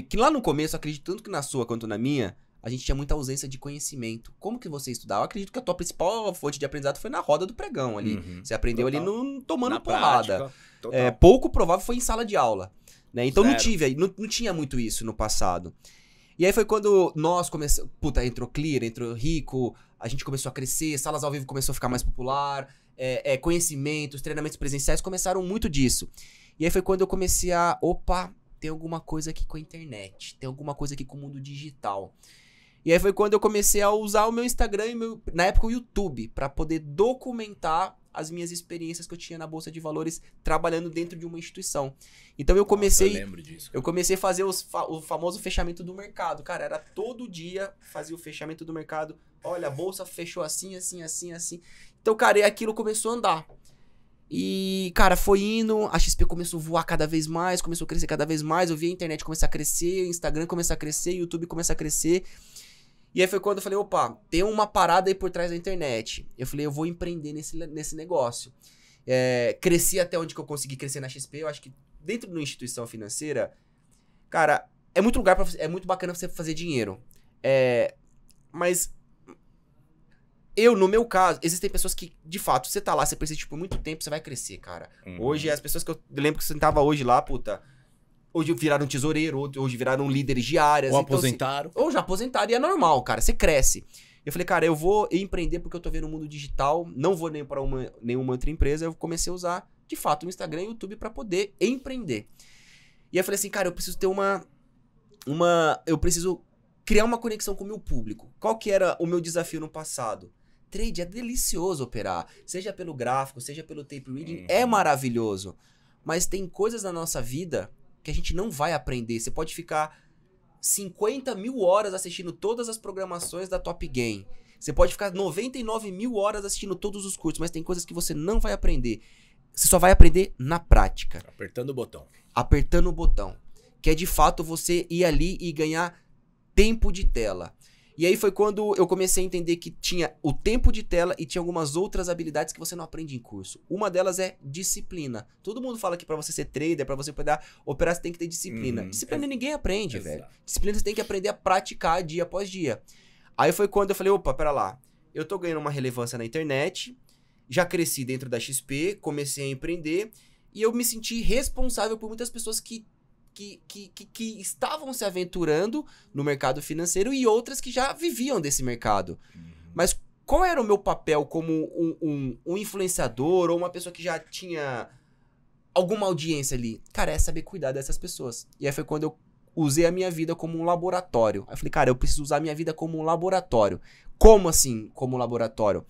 Speaker 2: que lá no começo, acredito tanto que na sua quanto na minha, a gente tinha muita ausência de conhecimento. Como que você estudava? Eu acredito que a tua principal fonte de aprendizado foi na roda do pregão ali. Você aprendeu ali tomando
Speaker 1: Na
Speaker 2: porrada.
Speaker 1: prática,
Speaker 2: Pouco provável foi em sala de aula, né? Então
Speaker 1: Zero.
Speaker 2: não tinha muito isso no passado. E aí foi quando nós começamos... Puta, entrou Clear, entrou Rico, a gente começou a crescer, salas ao vivo começou a ficar mais popular, conhecimentos, treinamentos presenciais começaram muito disso. E aí foi quando eu comecei a... Opa, tem alguma coisa aqui com a internet, tem alguma coisa aqui com o mundo digital. E aí foi quando eu comecei a usar o meu Instagram e na época o YouTube, pra poder documentar as minhas experiências que eu tinha na Bolsa de Valores trabalhando dentro de uma instituição. Então eu comecei...
Speaker 1: Nossa, eu lembro disso.
Speaker 2: Eu comecei a fazer o famoso fechamento do mercado. Cara, era todo dia fazia o fechamento do mercado. Olha, a bolsa fechou assim, assim, assim, assim. Então, cara, e aquilo começou a andar. E, cara, foi indo, a XP começou a voar cada vez mais, começou a crescer cada vez mais. Eu vi a internet começar a crescer, o Instagram começar a crescer, o YouTube começar a crescer. E aí foi quando eu falei, opa, tem uma parada aí por trás da internet. Eu falei, eu vou empreender nesse negócio. Cresci até onde que eu consegui crescer na XP. Eu acho que dentro de uma instituição financeira, cara, é muito bacana você fazer dinheiro. Mas no meu caso, existem pessoas que, de fato, você tá lá, você precisa por muito tempo, você vai crescer, cara. Hoje, as pessoas que eu lembro que você tava hoje lá, puta... Hoje viraram tesoureiro, hoje viraram líderes de áreas.
Speaker 1: Ou
Speaker 2: então,
Speaker 1: aposentaram.
Speaker 2: Ou já aposentaram, e é normal, cara, você cresce. Eu falei, cara, eu vou empreender porque eu tô vendo o mundo digital, não vou nem para nenhuma outra empresa, eu comecei a usar, de fato, o Instagram e o YouTube pra poder empreender. E aí eu falei assim, cara, eu preciso ter eu preciso criar uma conexão com o meu público. Qual que era o meu desafio no passado? Trade é delicioso operar, seja pelo gráfico, seja pelo tape reading, é maravilhoso. Mas tem coisas na nossa vida que a gente não vai aprender. Você pode ficar 50 mil horas assistindo todas as programações da Top Game. Você pode ficar 99 mil horas assistindo todos os cursos, mas tem coisas que você não vai aprender. Você só vai aprender na prática.
Speaker 1: Apertando o botão.
Speaker 2: Apertando o botão. Que é de fato você ir ali e ganhar tempo de tela. E aí foi quando eu comecei a entender que tinha o tempo de tela e tinha algumas outras habilidades que você não aprende em curso. Uma delas é disciplina. Todo mundo fala que pra você ser trader, pra você poder operar, você tem que ter disciplina. Disciplina ninguém aprende, velho. Disciplina você tem que aprender a praticar dia após dia. Aí foi quando eu falei, opa, pera lá. Eu tô ganhando uma relevância na internet, já cresci dentro da XP, comecei a empreender e eu me senti responsável por muitas pessoas que estavam se aventurando no mercado financeiro e outras que já viviam desse mercado. Mas qual era o meu papel como um influenciador ou uma pessoa que já tinha alguma audiência ali? Cara, é saber cuidar dessas pessoas. E aí foi quando eu usei a minha vida como um laboratório. Aí eu falei, cara, eu preciso usar a minha vida como um laboratório. Como assim, como um laboratório?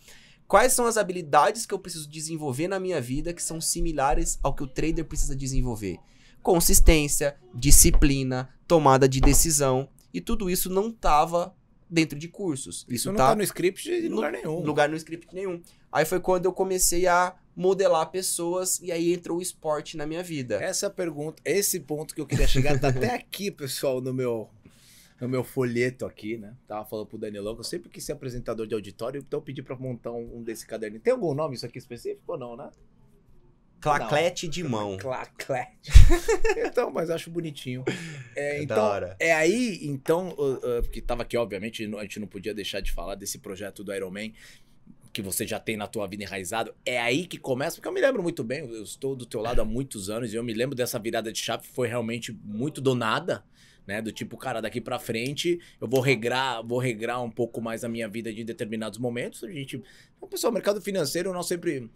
Speaker 2: Quais são as habilidades que eu preciso desenvolver na minha vida que são similares ao que o trader precisa desenvolver? Consistência, disciplina, tomada de decisão. E tudo isso não estava dentro de cursos.
Speaker 1: Isso não tá no script de lugar nenhum.
Speaker 2: No script nenhum. Aí foi quando eu comecei a modelar pessoas e aí entrou o esporte na minha vida.
Speaker 1: Essa pergunta, esse ponto que eu queria chegar, tá até aqui, pessoal, no meu folheto aqui, né? Tava falando pro Danilão que eu sempre quis ser apresentador de auditório, então eu pedi pra montar um desse caderninho. Tem algum nome isso aqui específico ou não, né?
Speaker 2: Claclete de mão.
Speaker 1: Claclete. Então, mas acho bonitinho. Então,
Speaker 2: da hora.
Speaker 1: Aí, então, porque tava aqui, obviamente, a gente não podia deixar de falar desse projeto do Iron Man, que você já tem na tua vida enraizado. É aí que começa, porque eu me lembro muito bem, eu estou do teu lado há muitos anos, e eu me lembro dessa virada de chave, foi realmente muito do nada, né? Do tipo, cara, daqui pra frente eu vou regrar um pouco mais a minha vida de determinados momentos. Pessoal, o mercado financeiro, nós sempre...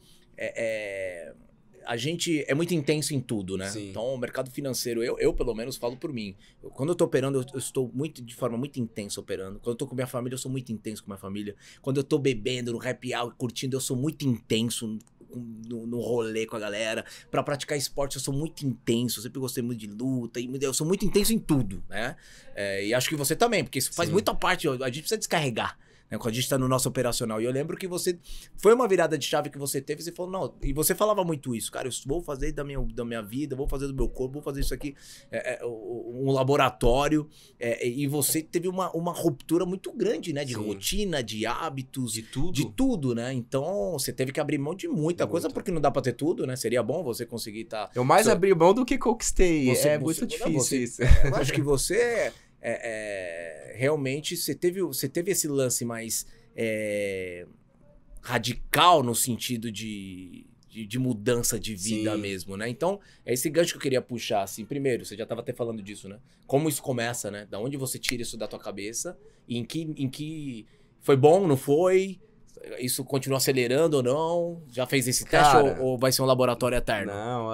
Speaker 1: a gente é muito intenso em tudo, né?
Speaker 2: Sim.
Speaker 1: Então, o mercado financeiro, eu pelo menos falo por mim. Quando eu tô operando, eu estou de forma muito intensa operando. Quando eu tô com minha família, eu sou muito intenso com minha família. Quando eu tô bebendo, no happy hour, curtindo, eu sou muito intenso no rolê com a galera. Pra praticar esporte, eu sou muito intenso. Eu sempre gostei muito de luta. Eu sou muito intenso em tudo, né? E acho que você também, porque isso faz muita parte. A gente precisa descarregar. né? Quando a gente tá no nosso operacional. E eu lembro que você... Foi uma virada de chave que você teve, você falou, não... E você falava muito isso, cara, eu vou fazer da minha vida, vou fazer do meu corpo, vou fazer isso aqui, um laboratório. E você teve uma ruptura muito grande, né? De rotina, de hábitos.
Speaker 2: De tudo.
Speaker 1: De tudo, né? Então, você teve que abrir mão de muita coisa, porque não dá pra ter tudo, né? Seria bom você conseguir estar...
Speaker 2: Eu mais abri mão do que conquistei. Muito difícil isso.
Speaker 1: Eu acho que você... realmente, você teve esse lance mais radical no sentido de mudança de vida mesmo, né? Então, é esse gancho que eu queria puxar, assim. Primeiro, você já estava até falando disso, né? Como isso começa, né? Da onde você tira isso da tua cabeça e em que foi bom, não foi? Isso continua acelerando ou não? Já fez esse teste ou vai ser um laboratório eterno?
Speaker 2: Não,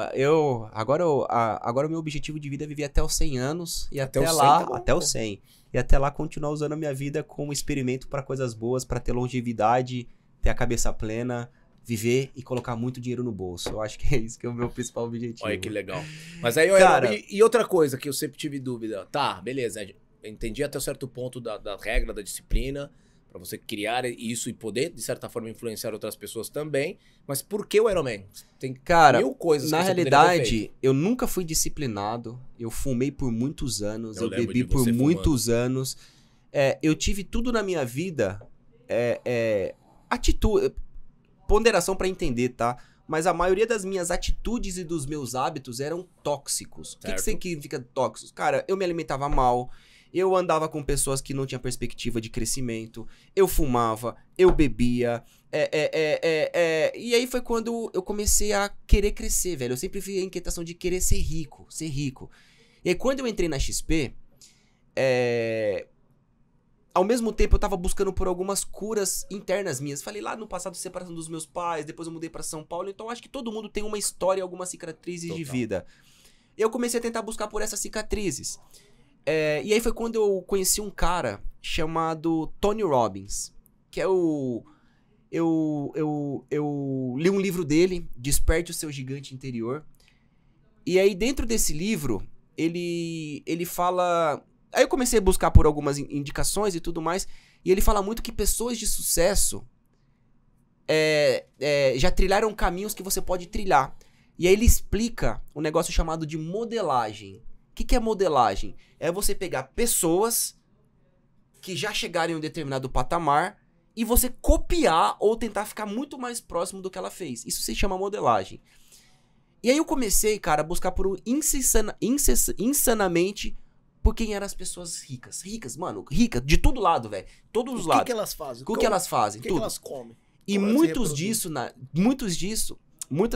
Speaker 2: agora o meu objetivo de vida é viver até os 100 anos e até
Speaker 1: os 100,
Speaker 2: lá,
Speaker 1: tá bom,
Speaker 2: até os 100. E até lá continuar usando a minha vida como experimento para coisas boas, para ter longevidade, ter a cabeça plena, viver e colocar muito dinheiro no bolso. Eu acho que é isso que é o meu principal objetivo.
Speaker 1: Olha que legal. Mas aí, e outra coisa que eu sempre tive dúvida. Tá, beleza, eu entendi até um certo ponto da regra, da disciplina, pra você criar isso e poder, de certa forma, influenciar outras pessoas também. Mas por que o Ironman? Tem mil coisas que
Speaker 2: na
Speaker 1: você
Speaker 2: realidade, eu nunca fui disciplinado. Eu fumei por muitos anos. Eu bebi por muitos anos. Eu tive tudo na minha vida. Atitude. Ponderação pra entender, tá? Mas a maioria das minhas atitudes e dos meus hábitos eram tóxicos. O que significa tóxicos? Cara, eu me alimentava mal. Eu andava com pessoas que não tinham perspectiva de crescimento. Eu fumava, eu bebia. E aí foi quando eu comecei a querer crescer, velho. Eu sempre vi a inquietação de querer ser rico, ser rico. E aí quando eu entrei na XP, ao mesmo tempo eu tava buscando por algumas curas internas minhas. Falei lá no passado, separação dos meus pais, depois eu mudei pra São Paulo. Então acho que todo mundo tem uma história, algumas cicatrizes de vida. Eu comecei a tentar buscar por essas cicatrizes. E aí foi quando eu conheci um cara chamado Tony Robbins, que eu li um livro dele, Desperte o Seu Gigante Interior. E aí dentro desse livro, ele fala... Aí eu comecei a buscar por algumas indicações e tudo mais, e ele fala muito que pessoas de sucesso já trilharam caminhos que você pode trilhar. E aí ele explica um negócio chamado de modelagem. O que é modelagem? É você pegar pessoas que já chegaram em um determinado patamar e você copiar ou tentar ficar muito mais próximo do que ela fez. Isso se chama modelagem. E aí eu comecei, cara, a buscar por insanamente por quem eram as pessoas ricas. Ricas, mano, ricas, de todo lado, velho. Todos os lados.
Speaker 1: O que elas fazem?
Speaker 2: O que elas fazem?
Speaker 1: O que elas comem?
Speaker 2: E muitas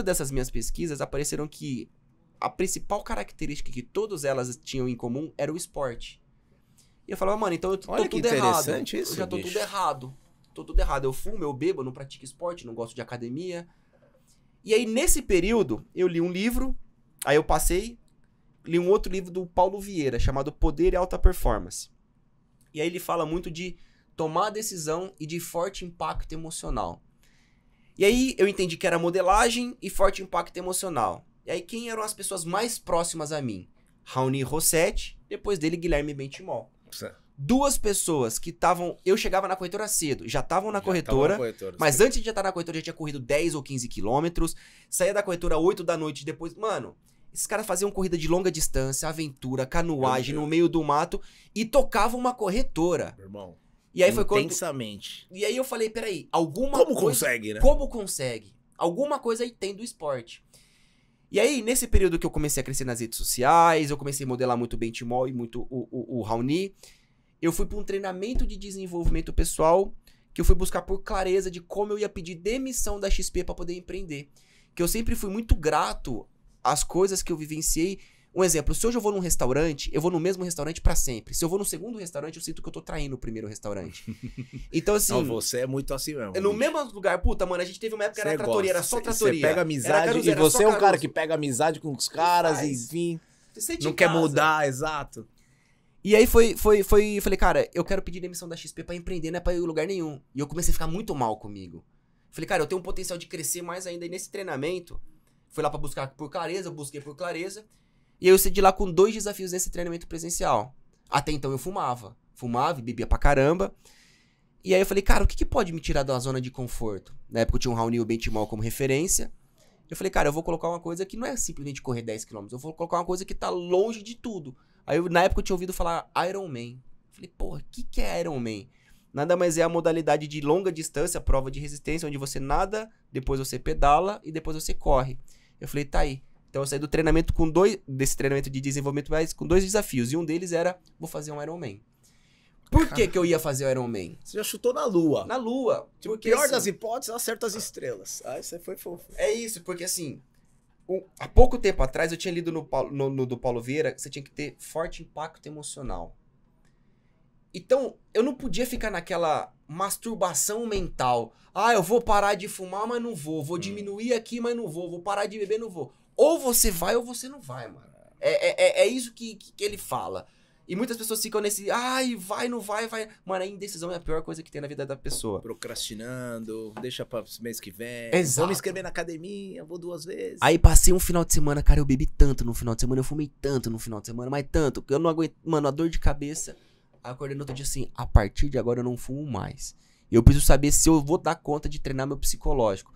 Speaker 2: dessas minhas pesquisas apareceram que a principal característica que todas elas tinham em comum era o esporte. E eu falava, mano, então eu tô tudo errado.
Speaker 1: Isso,
Speaker 2: eu já tô tudo errado. Tô tudo errado. Eu fumo, eu bebo, eu não pratico esporte, não gosto de academia. E aí, nesse período, eu li um livro, aí eu passei, li um outro livro do Paulo Vieira, chamado Poder e Alta Performance. E aí ele fala muito de tomar decisão e de forte impacto emocional. E aí eu entendi que era modelagem e forte impacto emocional. E aí quem eram as pessoas mais próximas a mim? Raoni Rossetti, depois dele Guilherme Bentimol. Duas pessoas que estavam... Eu chegava na corretora cedo, já estavam na corretora, mas antes de já estar na corretora, já tinha corrido 10 ou 15 quilômetros, saía da corretora 8 da noite, depois... Mano, esses caras faziam corrida de longa distância, aventura, canoagem no meio do mato e tocavam uma corretora.
Speaker 1: Meu irmão,
Speaker 2: e aí foi quando...
Speaker 1: intensamente.
Speaker 2: E aí eu falei, peraí,
Speaker 1: Como consegue, né?
Speaker 2: Como consegue? Alguma coisa aí tem do esporte. E aí, nesse período que eu comecei a crescer nas redes sociais, eu comecei a modelar muito o Bentimol e muito o Raoni, eu fui para um treinamento de desenvolvimento pessoal, que eu fui buscar por clareza de como eu ia pedir demissão da XP para poder empreender. Que eu sempre fui muito grato às coisas que eu vivenciei. Um exemplo, se hoje eu vou num restaurante, eu vou no mesmo restaurante pra sempre. Se eu vou no segundo restaurante, eu sinto que eu tô traindo o primeiro restaurante. Então, assim...
Speaker 1: Não, você é muito assim mesmo.
Speaker 2: No mesmo lugar, puta, mano, a gente teve uma época que era tratoria, era só tratoria.
Speaker 1: Você pega amizade, e você é um cara que pega amizade com os caras, enfim, não quer mudar, exato.
Speaker 2: E aí falei, cara, eu quero pedir demissão da XP pra empreender, não é pra ir em lugar nenhum. E eu comecei a ficar muito mal comigo. Falei, cara, eu tenho um potencial de crescer mais ainda. E nesse treinamento, fui lá pra buscar por clareza, eu busquei por clareza. E aí eu saí de lá com 2 desafios nesse treinamento presencial. Até então eu fumava e bebia pra caramba. E aí eu falei, cara, o que pode me tirar da zona de conforto? Na época eu tinha um Raoni e o Benchimol como referência. Eu falei, cara, eu vou colocar uma coisa que não é simplesmente correr 10 km. Eu vou colocar uma coisa que tá longe de tudo. Aí na época eu tinha ouvido falar Ironman. Eu falei, porra, o que é Ironman? Nada mais é a modalidade de longa distância, prova de resistência, onde você nada, depois você pedala e depois você corre. Eu falei, tá aí. Então eu saí do treinamento desse treinamento de desenvolvimento mais com 2 desafios. E um deles era, vou fazer um Ironman. Por que eu ia fazer o Ironman?
Speaker 1: Você já chutou na lua.
Speaker 2: Na lua.
Speaker 1: Tipo, pior das hipóteses, acerta as estrelas. Aí você foi fofo.
Speaker 2: É isso, porque assim, há pouco tempo atrás eu tinha lido no do Paulo Vieira que você tinha que ter forte impacto emocional. Então, eu não podia ficar naquela masturbação mental. Ah, eu vou parar de fumar, mas não vou. Vou diminuir aqui, mas não vou. Vou parar de beber, não vou. Ou você vai ou você não vai, mano. É isso que ele fala. E muitas pessoas ficam nesse, ai, vai, não vai, vai. Mano, a indecisão é a pior coisa que tem na vida da pessoa.
Speaker 1: Procrastinando, deixa pra mês que vem.
Speaker 2: Exato.
Speaker 1: Vou me inscrever na academia, vou 2 vezes.
Speaker 2: Aí passei um final de semana, cara, eu bebi tanto no final de semana, eu fumei tanto no final de semana, mas tanto, que eu não aguento, mano, a dor de cabeça. Aí eu acordei no outro dia assim, a partir de agora eu não fumo mais. Eu preciso saber se eu vou dar conta de treinar meu psicológico.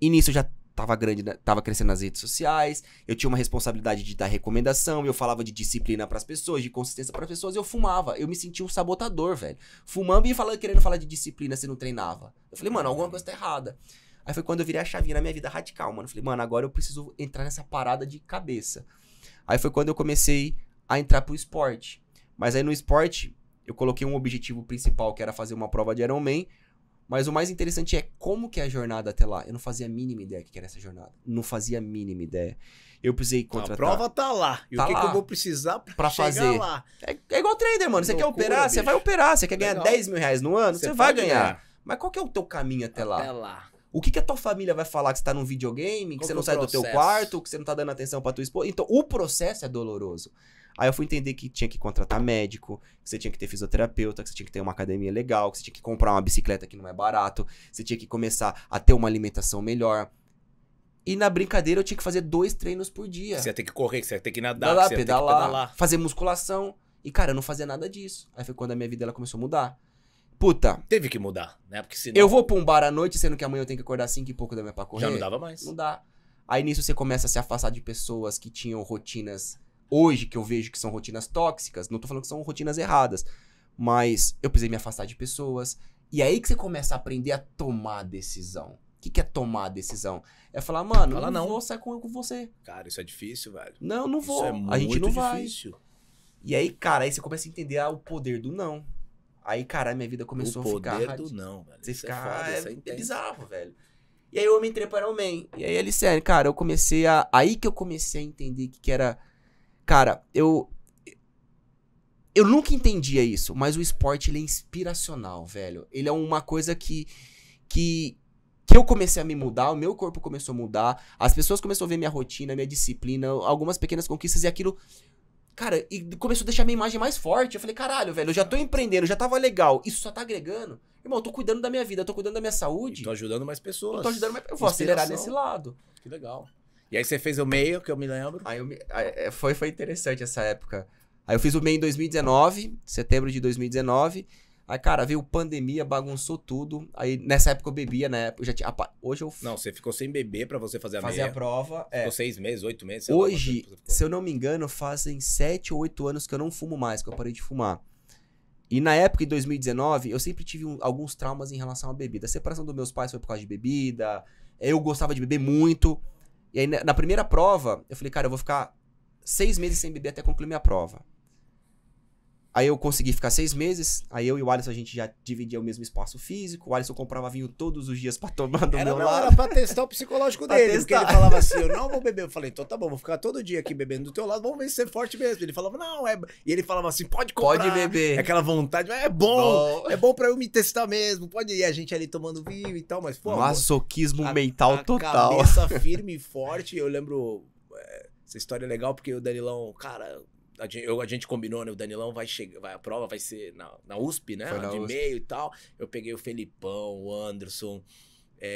Speaker 2: E nisso eu já tava grande, tava crescendo nas redes sociais, eu tinha uma responsabilidade de dar recomendação, eu falava de disciplina pras pessoas, de consistência pras pessoas, eu fumava, eu me sentia um sabotador, velho. Fumando e querendo falar de disciplina se não treinava. Eu falei, mano, alguma coisa tá errada. Aí foi quando eu virei a chavinha na minha vida radical, mano. Eu falei, mano, agora eu preciso entrar nessa parada de cabeça. Aí foi quando eu comecei a entrar pro esporte. Mas aí no esporte, eu coloquei um objetivo principal, que era fazer uma prova de Ironman. Mas o mais interessante é como que é a jornada até lá. Eu não fazia a mínima ideia que era essa jornada. Não fazia a mínima ideia. Eu precisei contratar...
Speaker 1: A prova tá lá. E
Speaker 2: tá
Speaker 1: o que
Speaker 2: lá.
Speaker 1: Que eu vou precisar pra chegar
Speaker 2: fazer
Speaker 1: lá?
Speaker 2: É igual trader, mano. Você quer
Speaker 1: Loucura,
Speaker 2: operar? Você
Speaker 1: bicho.
Speaker 2: vai operar. Você quer ganhar
Speaker 1: Legal.
Speaker 2: 10 mil reais no ano? Você vai
Speaker 1: pode
Speaker 2: ganhar. Mas qual que é o teu caminho até lá?
Speaker 1: Até lá.
Speaker 2: O que a tua família vai falar? Que você tá num videogame? Que
Speaker 1: Qual
Speaker 2: você
Speaker 1: que
Speaker 2: não
Speaker 1: é o
Speaker 2: sai do teu
Speaker 1: processo?
Speaker 2: quarto? Que você não tá dando atenção pra tua esposa? Então, o processo é doloroso. Aí eu fui entender que tinha que contratar médico, que você tinha que ter fisioterapeuta, que você tinha que ter uma academia legal, que você tinha que comprar uma bicicleta que não é barato, você tinha que começar a ter uma alimentação melhor. E na brincadeira eu tinha que fazer 2 treinos por dia.
Speaker 1: Você ia ter que correr, que você ia ter que nadar,
Speaker 2: Pedalar,
Speaker 1: que você ia ter que pedalar.
Speaker 2: fazer musculação. E, cara, eu não fazia nada disso. Aí foi quando a minha vida ela começou a mudar. Puta,
Speaker 1: Teve que mudar, né? Porque senão
Speaker 2: eu vou pra um bar à noite, sendo que amanhã eu tenho que acordar 5 e pouco da manhã pra correr.
Speaker 1: já não dava mais.
Speaker 2: Não dá. Aí nisso você começa a se afastar de pessoas que tinham rotinas, hoje que eu vejo que são rotinas tóxicas. Não tô falando que são rotinas erradas, mas eu precisei me afastar de pessoas. E aí que você começa a aprender a tomar decisão. O que é tomar decisão? É falar, mano,
Speaker 1: Fala
Speaker 2: eu não
Speaker 1: não.
Speaker 2: vou sair com você.
Speaker 1: Cara, isso é difícil, velho.
Speaker 2: Não, não vou.
Speaker 1: Isso é muito
Speaker 2: A gente não vai.
Speaker 1: difícil.
Speaker 2: E aí, cara, aí você começa a entender o poder do não. Aí, cara, minha vida começou
Speaker 1: O
Speaker 2: a ficar...
Speaker 1: poder do não, velho.
Speaker 2: Você
Speaker 1: Isso
Speaker 2: fica...
Speaker 1: é foda, isso é
Speaker 2: é
Speaker 1: intenso.
Speaker 2: bizarro, velho. E aí eu me entrei para o Ironman. E aí, Alicene, cara, eu comecei a... Aí que eu comecei a entender que era... Cara, eu nunca entendia isso, mas o esporte, ele é inspiracional, velho. Ele é uma coisa que eu comecei a me mudar, o meu corpo começou a mudar, as pessoas começaram a ver minha rotina, minha disciplina, algumas pequenas conquistas e aquilo... Cara, e começou a deixar minha imagem mais forte. Eu falei, caralho, velho, eu já tô empreendendo, já tava legal. Isso só tá agregando. Irmão, eu tô cuidando da minha vida, eu tô cuidando da minha saúde.
Speaker 1: E tô ajudando mais pessoas.
Speaker 2: Eu tô ajudando mais... Eu vou acelerar nesse lado.
Speaker 1: Que legal. E aí você fez o meio, que eu me lembro.
Speaker 2: Aí foi interessante essa época. Aí eu fiz o MEI em 2019, setembro de 2019. Aí, cara, veio pandemia, bagunçou tudo. Aí, nessa época eu bebia, né? Eu já tinha... Hoje eu
Speaker 1: Não, você ficou sem beber pra você fazer a
Speaker 2: fazer
Speaker 1: meia.
Speaker 2: a prova.
Speaker 1: Ficou 6 meses, 8 meses. sei lá
Speaker 2: Hoje,
Speaker 1: quanto tempo você ficou.
Speaker 2: se eu não me engano, fazem 7 ou 8 anos que eu não fumo mais, que eu parei de fumar. E na época, em 2019, eu sempre tive alguns traumas em relação à bebida. A separação dos meus pais foi por causa de bebida. Eu gostava de beber muito. E aí, na primeira prova, eu falei, cara, eu vou ficar 6 meses sem beber até concluir minha prova. Aí eu consegui ficar 6 meses. Aí eu e o Alisson, a gente já dividia o mesmo espaço físico. O Alisson comprava vinho todos os dias pra tomar do meu lado.
Speaker 1: Era pra testar o psicológico
Speaker 2: Pra
Speaker 1: dele. Porque
Speaker 2: testar.
Speaker 1: ele falava assim, eu não vou beber. Eu falei, então tá bom, vou ficar todo dia aqui bebendo do teu lado. Vamos ver se você é forte mesmo. Ele falava, não, é... E ele falava assim, pode comprar.
Speaker 2: Pode beber.
Speaker 1: Aquela vontade, é bom. É bom pra eu me testar mesmo. Pode ir, a gente ali tomando vinho e tal. Mas, pô,
Speaker 2: Masoquismo mental
Speaker 1: a
Speaker 2: total.
Speaker 1: cabeça firme e forte. Eu lembro... essa história é legal porque o Danilão, cara... A gente combinou, né? O Danilão vai chegar, a prova vai ser na USP, né?
Speaker 2: Foi na
Speaker 1: De
Speaker 2: USP.
Speaker 1: meio e tal. Eu peguei o Felipão, o Anderson,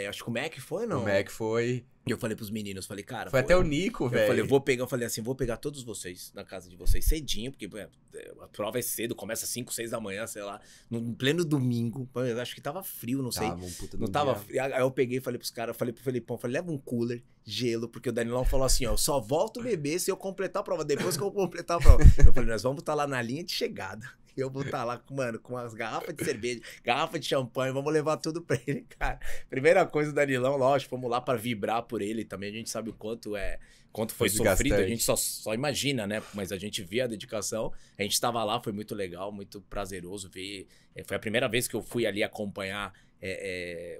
Speaker 1: Acho que o Mac foi, não?
Speaker 2: O Mac foi.
Speaker 1: E eu falei pros meninos, falei, cara...
Speaker 2: Foi até o Nico, velho.
Speaker 1: Eu falei assim, vou pegar todos vocês na casa de vocês cedinho, porque a prova é cedo, começa às 5, 6 da manhã, sei lá, no pleno domingo. Eu acho que tava frio, não sei.
Speaker 2: Tava um puta
Speaker 1: Não
Speaker 2: do
Speaker 1: tava
Speaker 2: dia.
Speaker 1: frio. Aí eu peguei e falei pros caras, falei pro Felipão, falei, leva um cooler, gelo, porque o Danilão falou assim, ó, eu só volto beber se eu completar a prova, depois que eu completar a prova. Eu falei, nós vamos estar lá na linha de chegada. Eu vou estar lá, mano, com umas garrafas de cerveja, garrafa de champanhe, vamos levar tudo pra ele, cara. Primeira coisa, o Danilão, lógico, fomos lá pra vibrar por ele também. A gente sabe o quanto foi sofrido, a gente só imagina, né? Mas a gente vê a dedicação. A gente tava lá, foi muito legal, muito prazeroso ver. Foi a primeira vez que eu fui ali acompanhar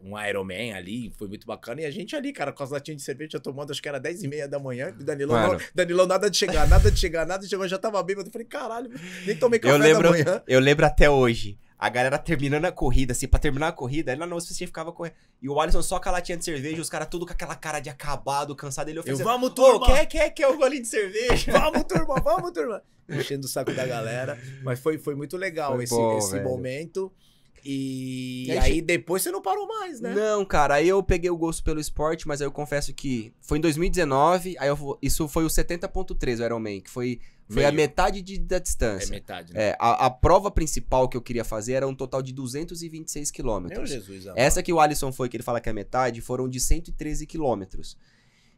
Speaker 1: um Ironman ali, foi muito bacana. E a gente ali, cara, com as latinhas de cerveja tomando, acho que era 10h30 da manhã. E Danilão nada de chegar, eu já tava bêbado. Eu falei, caralho, nem tomei café da manhã.
Speaker 2: Eu lembro até hoje. A galera terminando a corrida, assim, pra terminar a corrida, aí lá na você ficava correndo. E o Alisson só com a latinha de cerveja, os caras tudo com aquela cara de acabado, cansado. Ele oferecendo,
Speaker 1: vamos, turma!
Speaker 2: Quer o golinho de cerveja?
Speaker 1: Vamos, turma! Enchendo o saco da galera. Mas foi muito legal esse momento. E aí depois você não parou mais, né?
Speaker 2: Não, cara, aí eu peguei o gosto pelo esporte, mas aí eu confesso que foi em 2019, isso foi o 70.3, o Ironman, que foi a metade da distância.
Speaker 1: É metade, né?
Speaker 2: A prova principal que eu queria fazer era um total de 226 quilômetros.
Speaker 1: Meu Jesus, amor.
Speaker 2: Essa que o Alisson foi, que ele fala que é metade, foram de 113 quilômetros.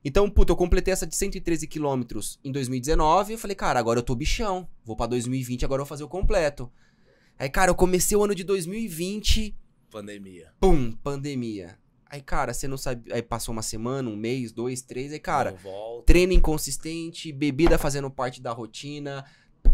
Speaker 2: Então, puta, eu completei essa de 113 quilômetros em 2019, eu falei, cara, agora eu tô bichão, vou pra 2020, agora eu vou fazer o completo. Aí, cara, eu comecei o ano de 2020...
Speaker 1: Pandemia.
Speaker 2: Pum, pandemia. Aí, cara, você não sabe... Aí passou uma semana, 1 mês, 2, 3... Aí, cara, treino inconsistente, bebida fazendo parte da rotina,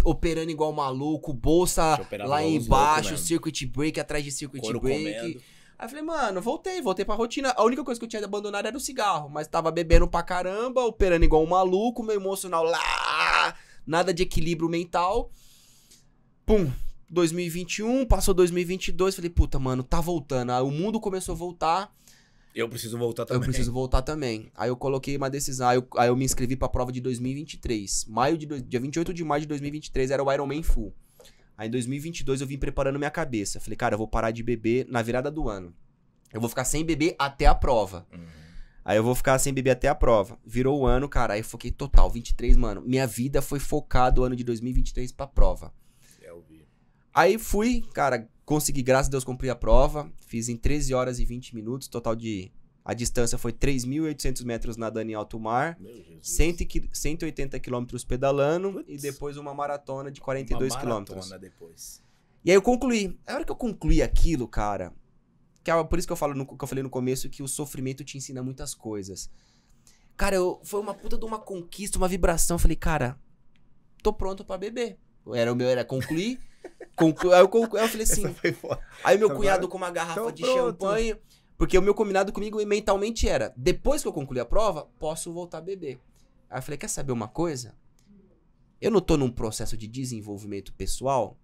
Speaker 2: operando igual maluco, bolsa lá embaixo, circuit break atrás de circuit break.
Speaker 1: Comendo.
Speaker 2: Aí eu falei, mano, voltei pra rotina. A única coisa que eu tinha abandonado era o cigarro, mas tava bebendo pra caramba, operando igual um maluco, meu emocional lá, nada de equilíbrio mental. Pum, 2021, passou 2022, falei, puta, mano, tá voltando. Aí o mundo começou a voltar.
Speaker 1: Eu preciso voltar também.
Speaker 2: Eu preciso voltar também. Aí eu coloquei uma decisão, aí eu me inscrevi pra prova de 2023. Dia 28 de maio de 2023 era o Ironman Full. Aí em 2022 eu vim preparando minha cabeça. Falei, cara, eu vou parar de beber na virada do ano. Eu vou ficar sem beber até a prova. Aí eu vou ficar sem beber até a prova. Virou o ano, cara, aí eu foquei total, 23, mano. Minha vida foi focada o ano de 2023 pra prova. Aí fui, cara, consegui, graças a Deus, cumprir a prova. Fiz em 13 horas e 20 minutos. Total a distância foi 3.800 metros nadando em alto mar. 180 quilômetros pedalando. Putz. E depois uma maratona de 42 quilômetros.
Speaker 1: Depois.
Speaker 2: E aí eu concluí. A hora que eu concluí aquilo, cara... por isso que eu falei no começo que o sofrimento te ensina muitas coisas. Cara, foi uma puta de uma conquista, uma vibração. Eu falei, cara, tô pronto pra beber. Era concluir... Aí eu falei assim. Aí meu cunhado com uma garrafa de champanhe. Porque o meu combinado comigo mentalmente era: depois que eu concluir a prova, posso voltar a beber. Aí eu falei: quer saber uma coisa? Eu não tô num processo de desenvolvimento pessoal.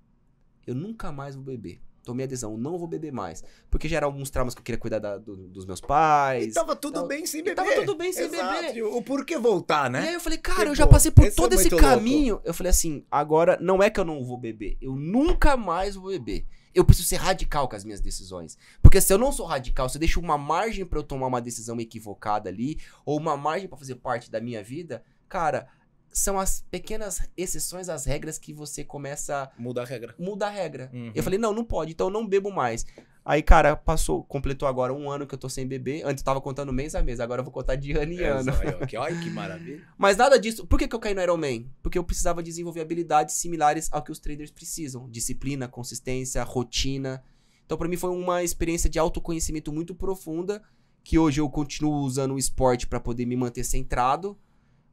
Speaker 2: Eu nunca mais vou beber. Tomei a decisão, não vou beber mais. Porque já eram alguns traumas que eu queria cuidar dos meus pais.
Speaker 1: E tava tudo bem sem beber.
Speaker 2: Tava tudo bem sem beber.
Speaker 1: O porquê voltar, né?
Speaker 2: E aí eu falei, cara, eu já passei por todo esse caminho. Louco. Eu falei assim, agora não é que eu não vou beber. Eu nunca mais vou beber. Eu preciso ser radical com as minhas decisões. Porque se eu não sou radical, se eu deixo uma margem pra eu tomar uma decisão equivocada ali, ou uma margem pra fazer parte da minha vida, cara... São as pequenas exceções às regras que você começa a...
Speaker 1: Mudar a regra.
Speaker 2: Eu falei, não pode, então eu não bebo mais. Aí, cara, completou agora 1 ano que eu tô sem beber. Antes eu tava contando mês a mês, agora eu vou contar de ano em ano.
Speaker 1: Olha que maravilha.
Speaker 2: Mas nada disso. Por que eu caí no Ironman? Porque eu precisava desenvolver habilidades similares ao que os traders precisam. Disciplina, consistência, rotina. Então, pra mim, foi uma experiência de autoconhecimento muito profunda, que hoje eu continuo usando o esporte pra poder me manter centrado.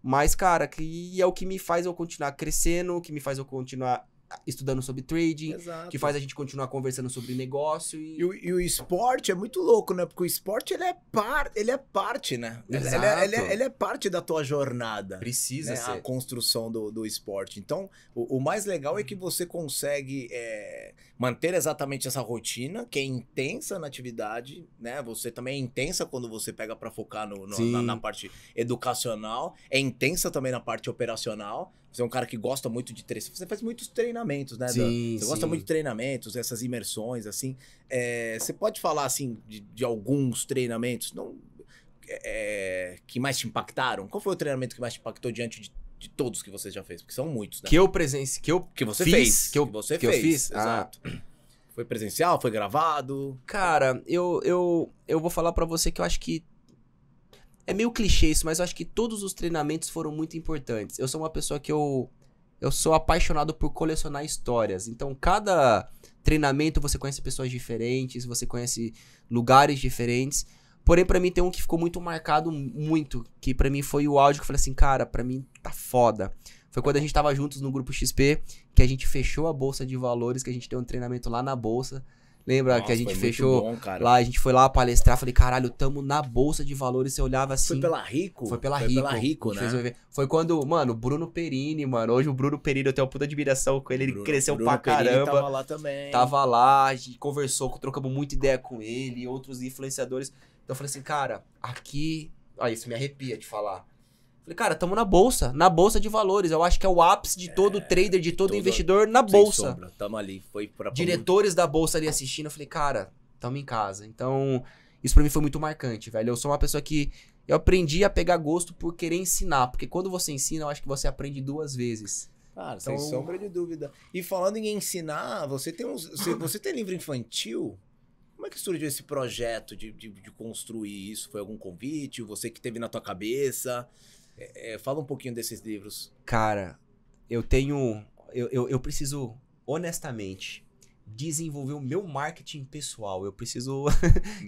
Speaker 2: Mas, cara, que é o que me faz eu continuar crescendo, que me faz eu continuar estudando sobre trading,
Speaker 1: Exato.
Speaker 2: Que faz a gente continuar conversando sobre negócio.
Speaker 1: E o esporte é muito louco, né? Porque o esporte, ele é parte, né? Ele é parte da tua jornada.
Speaker 2: Precisa
Speaker 1: né?
Speaker 2: ser.
Speaker 1: A construção do esporte. Então, o mais legal é que você consegue manter exatamente essa rotina, que é intensa na atividade, né? Você também é intensa quando você pega pra focar na parte educacional, é intensa também na parte operacional. Você é um cara que gosta muito de treinar. Você faz muitos treinamentos, né, Dan?
Speaker 2: Sim,
Speaker 1: Você gosta muito de treinamentos, essas imersões, assim. Você pode falar, assim, de alguns treinamentos que mais te impactaram? Qual foi o treinamento que mais te impactou diante de todos que você já fez? Porque são muitos, né?
Speaker 2: Que eu presenciei,
Speaker 1: Que você
Speaker 2: fiz,
Speaker 1: fez.
Speaker 2: que eu fiz.
Speaker 1: Exato. Foi presencial, foi gravado?
Speaker 2: Cara, eu vou falar pra você que eu acho que é meio clichê isso, mas eu acho que todos os treinamentos foram muito importantes. Eu sou uma pessoa que eu sou apaixonado por colecionar histórias. Então, cada treinamento você conhece pessoas diferentes, você conhece lugares diferentes. Porém, pra mim tem um que ficou muito marcado, que pra mim foi o áudio que eu falei assim, cara, pra mim tá foda. Foi quando a gente tava juntos no Grupo XP, que a gente fechou a Bolsa de Valores, que a gente deu um treinamento lá na Bolsa. Lembra que a gente fechou
Speaker 1: bom, cara.
Speaker 2: lá, a gente foi lá palestrar, falei, caralho, tamo na Bolsa de Valores, você olhava assim...
Speaker 1: Foi pela Rico?
Speaker 2: Foi pela Rico, né? Foi quando, mano, Bruno Perini, mano, hoje o Bruno Perini, eu tenho uma puta admiração com ele, ele cresceu pra caramba.
Speaker 1: Perini tava lá também.
Speaker 2: Tava lá, a gente conversou, trocamos muita ideia com ele, e outros influenciadores. Então eu falei assim, cara, aqui... Olha, isso me arrepia de falar. Falei, cara, tamo na Bolsa de Valores. Eu acho que é o ápice de todo trader, de todo investidor na Bolsa.
Speaker 1: Sombra, tamo ali, foi pra...
Speaker 2: Diretores da Bolsa ali assistindo, eu falei, cara, tamo em casa. Então, isso pra mim foi muito marcante, velho. Eu sou uma pessoa que eu aprendi a pegar gosto por querer ensinar. Porque quando você ensina, eu acho que você aprende 2 vezes.
Speaker 1: Cara,
Speaker 2: então...
Speaker 1: sem sombra de dúvida. E falando em ensinar, você tem livro infantil? Como é que surgiu esse projeto de construir isso? Foi algum convite? Você que teve na tua cabeça? Fala um pouquinho desses livros.
Speaker 2: Cara, eu preciso, honestamente, desenvolver o meu marketing pessoal. Eu preciso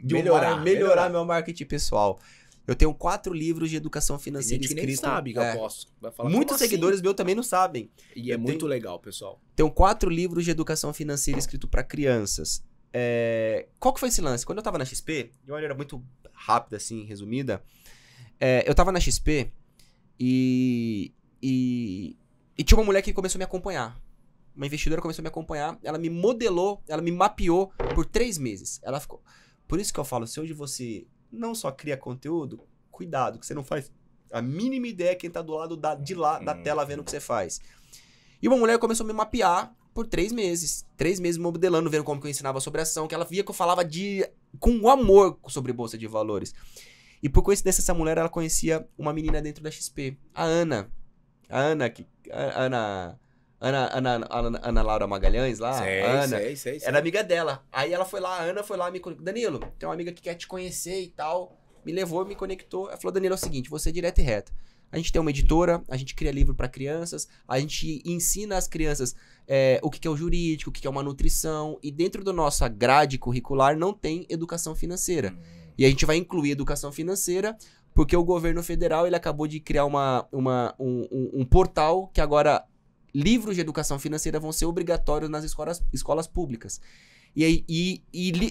Speaker 2: melhorar meu marketing pessoal. Eu tenho 4 livros de educação financeira escritos.
Speaker 1: Tem gente que nem sabe que eu posso. Vai falar,
Speaker 2: muitos seguidores meus também não sabem.
Speaker 1: E muito legal, pessoal.
Speaker 2: Tenho 4 livros de educação financeira escritos para crianças. Qual que foi esse lance? Quando eu tava na XP, de uma maneira muito rápida, assim, resumida, eu tava na XP e tinha uma mulher que começou a me acompanhar. Uma investidora começou a me acompanhar, ela me modelou, ela me mapeou por 3 meses. Ela ficou... Por isso que eu falo, se hoje você não só cria conteúdo, cuidado, que você não faz a mínima ideia quem tá do lado de lá da tela vendo o que você faz. E uma mulher começou a me mapear por 3 meses. 3 meses modelando, vendo como que eu ensinava sobre ação, que ela via que eu falava com amor sobre Bolsa de Valores. E por coincidência, essa mulher, ela conhecia uma menina dentro da XP, a Ana. Ana Laura Magalhães lá.
Speaker 1: Sei.
Speaker 2: Era amiga dela. Aí ela foi lá, a Ana foi lá, me conectou. Danilo, tem uma amiga que quer te conhecer e tal. Me levou, me conectou. Ela falou, Danilo, é o seguinte, você é direto e reto. A gente tem uma editora, a gente cria livro para crianças, a gente ensina as crianças o que é o jurídico, o que é uma nutrição. E dentro da nossa grade curricular não tem educação financeira. E a gente vai incluir educação financeira porque o governo federal ele acabou de criar um portal que agora livros de educação financeira vão ser obrigatórios nas escolas públicas. E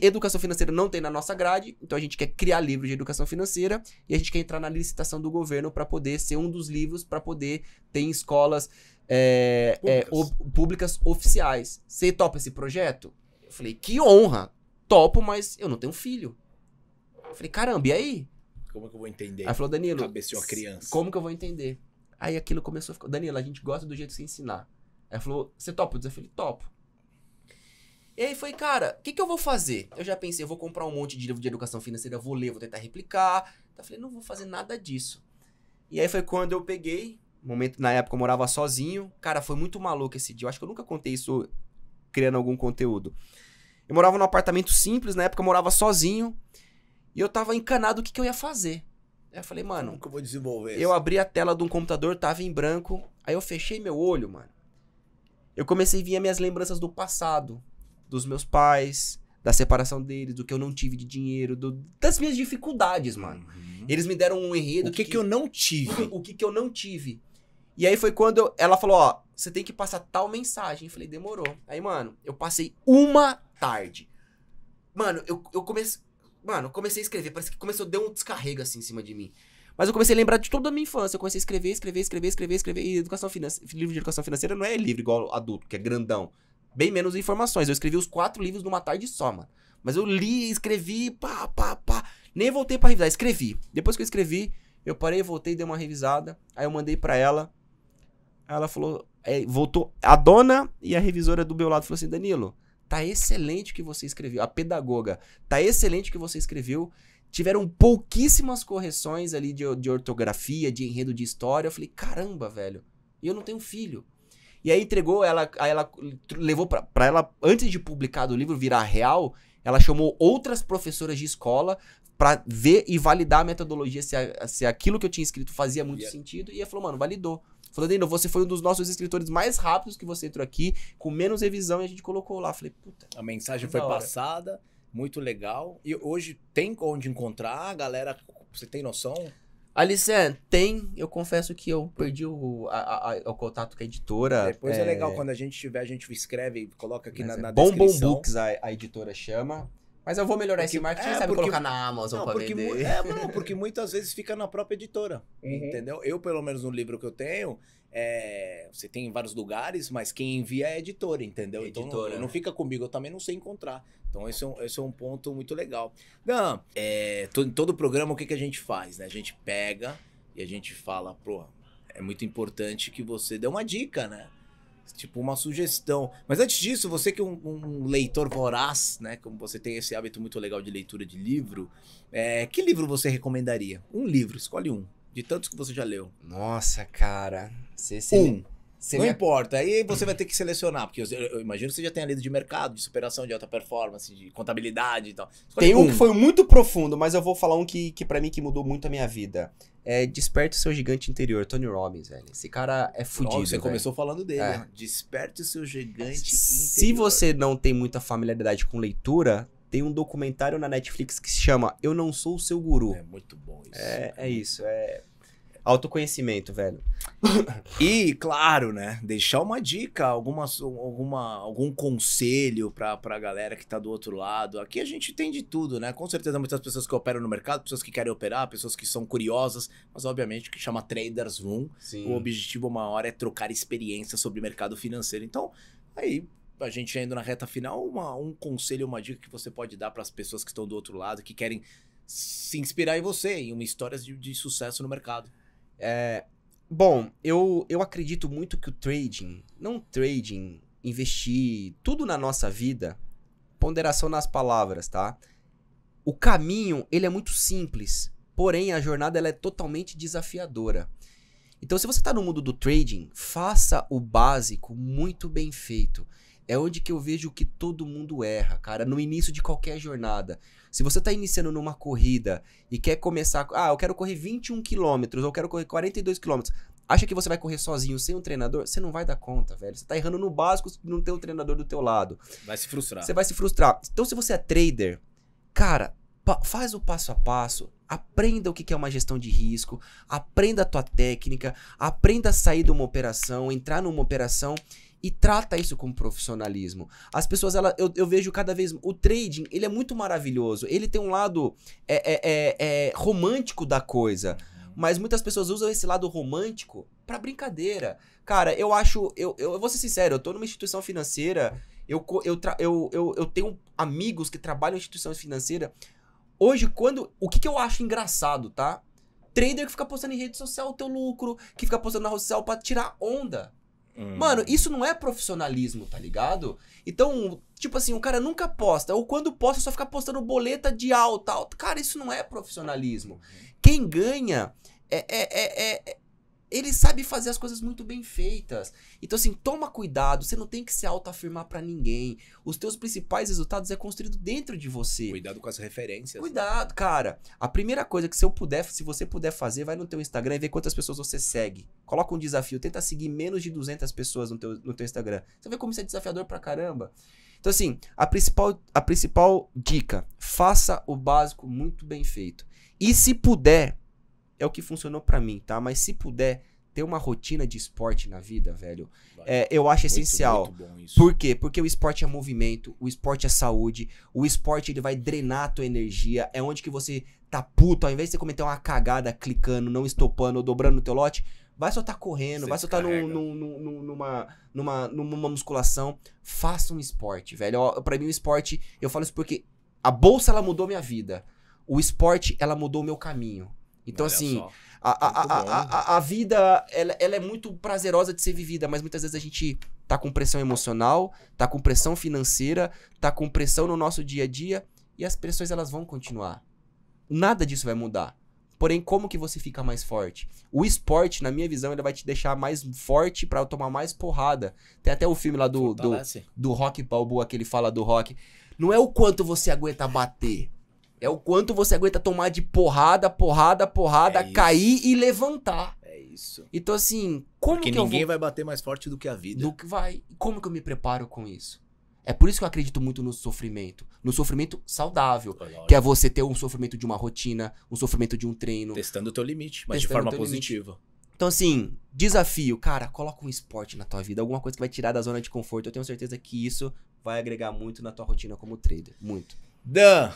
Speaker 2: educação financeira não tem na nossa grade, então a gente quer criar livros de educação financeira e a gente quer entrar na licitação do governo para poder ser um dos livros para poder ter em escolas públicas oficiais. Você topa esse projeto? Eu falei, que honra! Topo, mas eu não tenho filho. Eu falei, caramba, e aí?
Speaker 1: Como que eu vou entender?
Speaker 2: Aí falou, Danilo,
Speaker 1: cabeceou a criança.
Speaker 2: Como que eu vou entender? Aí aquilo começou a ficar, Danilo, a gente gosta do jeito que você ensinar. Aí falou, você topa? Eu falei, topo. E aí foi, cara, o que eu vou fazer? Eu já pensei, eu vou comprar um monte de livro de educação financeira, vou ler, vou tentar replicar. Então eu falei, não vou fazer nada disso. E aí foi quando eu peguei, na época eu morava sozinho. Cara, foi muito maluco esse dia. Eu acho que eu nunca contei isso criando algum conteúdo. Eu morava num apartamento simples, na época eu morava sozinho. E eu tava encanado o que eu ia fazer. Aí eu falei, mano...
Speaker 1: Como que eu vou desenvolver isso?
Speaker 2: Eu abri a tela de um computador, tava em branco. Aí eu fechei meu olho, mano. Eu comecei a ver minhas lembranças do passado. Dos meus pais, da separação deles, do que eu não tive de dinheiro, das minhas dificuldades, mano. Eles me deram um enredo...
Speaker 1: O que eu não tive?
Speaker 2: O que eu não tive. E aí foi quando ela falou, ó, você tem que passar tal mensagem. Eu falei, demorou. Aí, mano, eu passei uma tarde. Mano, eu comecei... Mano, eu comecei a escrever, parece que começou a dar um descarrego assim em cima de mim. Mas eu comecei a lembrar de toda a minha infância. Eu comecei a escrever. E livro de educação financeira não é livro igual adulto, que é grandão. Bem menos informações. Eu escrevi os 4 livros numa tarde só, mano. Mas eu li, escrevi, pá. Nem voltei pra revisar, escrevi. Depois que eu escrevi, eu parei, voltei, dei uma revisada. Aí eu mandei pra ela. Aí ela falou, voltou, a dona e a revisora do meu lado falou assim, Danilo, tá excelente o que você escreveu, a pedagoga, tá excelente o que você escreveu, tiveram pouquíssimas correções ali de ortografia, de enredo de história, eu falei, caramba, velho, e eu não tenho filho. E aí entregou, aí ela levou pra ela, antes de publicar do livro, virar real, ela chamou outras professoras de escola pra ver e validar a metodologia, se aquilo que eu tinha escrito fazia muito sentido, e ela falou, mano, validou. Falou, Danilo, você foi um dos nossos escritores mais rápidos que você entrou aqui, com menos revisão, e a gente colocou lá. Falei, puta.
Speaker 1: A mensagem foi passada, muito legal. E hoje tem onde encontrar, galera, você tem noção?
Speaker 2: Alicen, tem. Eu confesso que eu perdi o contato com a editora.
Speaker 1: Depois é legal, quando a gente tiver, a gente escreve e coloca aqui na
Speaker 2: Bom
Speaker 1: descrição.
Speaker 2: Books, a editora chama. Mas eu vou melhorar esse marketing, sabe, colocar na Amazon pra vender.
Speaker 1: Porque muitas vezes fica na própria editora, entendeu? Eu, pelo menos no livro que eu tenho, você tem em vários lugares, mas quem envia é a editora, entendeu? Então não fica comigo, eu também não sei encontrar. Então esse é um ponto muito legal. Não, em todo programa o que a gente faz, né? A gente pega e a gente fala, pô, é muito importante que você dê uma dica, né? Tipo, uma sugestão. Mas antes disso, você que é um leitor voraz, né? Como você tem esse hábito muito legal de leitura de livro, que livro você recomendaria? Um livro, escolhe um. De tantos que você já leu.
Speaker 2: Nossa, cara.
Speaker 1: Não importa, aí você vai ter que selecionar, porque eu imagino que você já tenha lido de mercado, de superação, de alta performance, de contabilidade e tal.
Speaker 2: Tem um que foi muito profundo, mas eu vou falar um que pra mim que mudou muito a minha vida. Desperte o seu gigante interior, Tony Robbins, velho. Esse cara é fudido,
Speaker 1: Você começou falando dele, né? Desperte o seu gigante interior.
Speaker 2: Se você não tem muita familiaridade com leitura, tem um documentário na Netflix que se chama Eu Não Sou o Seu Guru.
Speaker 1: É muito bom isso.
Speaker 2: É isso, autoconhecimento, velho.
Speaker 1: E, claro, né? Deixar uma dica, algum conselho pra galera que tá do outro lado. Aqui a gente tem de tudo, né? Com certeza muitas pessoas que operam no mercado, pessoas que querem operar, pessoas que são curiosas, mas obviamente que chama Traders Room.
Speaker 2: Sim.
Speaker 1: O objetivo maior é trocar experiência sobre o mercado financeiro. Então, aí, a gente indo na reta final, um conselho, uma dica que você pode dar para as pessoas que estão do outro lado, que querem se inspirar em você, em uma história de sucesso no mercado.
Speaker 2: Bom, eu acredito muito que investir, tudo na nossa vida, ponderação nas palavras, tá? O caminho, ele é muito simples, porém a jornada ela é totalmente desafiadora. Então, se você tá no mundo do trading, faça o básico muito bem feito. É onde que eu vejo que todo mundo erra, cara, no início de qualquer jornada. Se você tá iniciando numa corrida e quer começar... eu quero correr 21 quilômetros, ou eu quero correr 42 quilômetros. Acha que você vai correr sozinho, sem um treinador? Você não vai dar conta, velho. Você tá errando no básico se não tem um treinador do teu lado.
Speaker 1: Vai se frustrar.
Speaker 2: Você vai se frustrar. Então, se você é trader, cara, faz o passo a passo. Aprenda o que é uma gestão de risco. Aprenda a tua técnica. Aprenda a sair de uma operação, entrar numa operação... E trata isso com profissionalismo. As pessoas, eu vejo cada vez... O trading, ele é muito maravilhoso. Ele tem um lado romântico da coisa. Mas muitas pessoas usam esse lado romântico pra brincadeira. Cara, eu acho... Eu vou ser sincero, eu tô numa instituição financeira. Eu tenho amigos que trabalham em instituições financeiras. Hoje, o que eu acho engraçado, tá? Trader que fica postando em rede social o teu lucro. Que fica postando na rede social pra tirar onda. Mano, isso não é profissionalismo, tá ligado? Então, tipo assim, o cara nunca posta. Ou quando posta, só fica postando boleta de alta. Cara, isso não é profissionalismo. Quem ganha ele sabe fazer as coisas muito bem feitas. Então, assim, toma cuidado. Você não tem que se autoafirmar pra ninguém. Os teus principais resultados é construído dentro de você.
Speaker 1: Cuidado com as referências.
Speaker 2: Cuidado, cara. A primeira coisa que se você puder fazer, vai no teu Instagram e vê quantas pessoas você segue. Coloca um desafio. Tenta seguir menos de 200 pessoas no teu Instagram. Você vê como isso é desafiador pra caramba. Então, assim, a principal dica. Faça o básico muito bem feito. E se puder... É o que funcionou pra mim, tá? Mas se puder ter uma rotina de esporte na vida, velho, eu acho essencial.
Speaker 1: Muito bom isso.
Speaker 2: Por quê? Porque o esporte é movimento, o esporte é saúde, o esporte ele vai drenar a tua energia, é onde que você tá puto, ao invés de você cometer uma cagada clicando, não estopando ou dobrando no teu lote, vai só tá correndo, vai só tá numa musculação, faça um esporte, velho. Pra mim o esporte, eu falo isso porque a bolsa ela mudou minha vida, o esporte ela mudou o meu caminho. Então, olha assim, A vida, ela é muito prazerosa de ser vivida, mas muitas vezes a gente tá com pressão emocional, tá com pressão financeira, tá com pressão no nosso dia a dia, e as pressões elas vão continuar. Nada disso vai mudar. Porém, como que você fica mais forte? O esporte, na minha visão, ele vai te deixar mais forte pra tomar mais porrada. Tem até o filme lá do Rocky Balboa, que ele fala do Rocky. Não é o quanto você aguenta bater. É o quanto você aguenta tomar de porrada, cair e levantar.
Speaker 1: É isso.
Speaker 2: Então, assim, como
Speaker 1: Porque
Speaker 2: que eu
Speaker 1: ninguém
Speaker 2: vou...
Speaker 1: vai bater mais forte do que a vida.
Speaker 2: Do que vai. Como que eu me preparo com isso? É por isso que eu acredito muito no sofrimento. No sofrimento saudável. Que é você ter um sofrimento de uma rotina, um sofrimento de um treino.
Speaker 1: Testando o teu limite, mas de forma positiva.
Speaker 2: Então, assim, desafio. Cara, coloca um esporte na tua vida. Alguma coisa que vai tirar da zona de conforto. Eu tenho certeza que isso vai agregar muito na tua rotina como trader. Muito.
Speaker 1: Dan,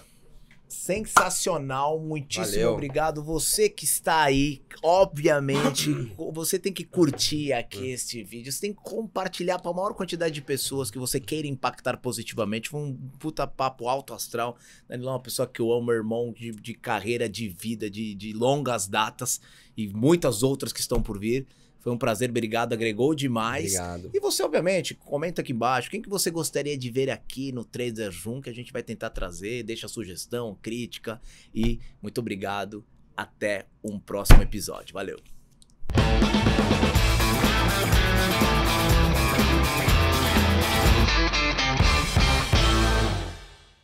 Speaker 1: sensacional, muitíssimo
Speaker 2: Valeu.
Speaker 1: obrigado. Você que está aí, obviamente, você tem que curtir aqui este vídeo, você tem que compartilhar para a maior quantidade de pessoas que você queira impactar positivamente. Foi um puta papo alto astral. Danilão é uma pessoa que eu amo, irmão, de carreira, de vida, de longas datas e muitas outras que estão por vir. Foi um prazer, obrigado, agregou demais.
Speaker 2: Obrigado.
Speaker 1: E você, obviamente, comenta aqui embaixo quem que você gostaria de ver aqui no Trader Zoom, que a gente vai tentar trazer, deixa sugestão, crítica e muito obrigado. Até um próximo episódio. Valeu.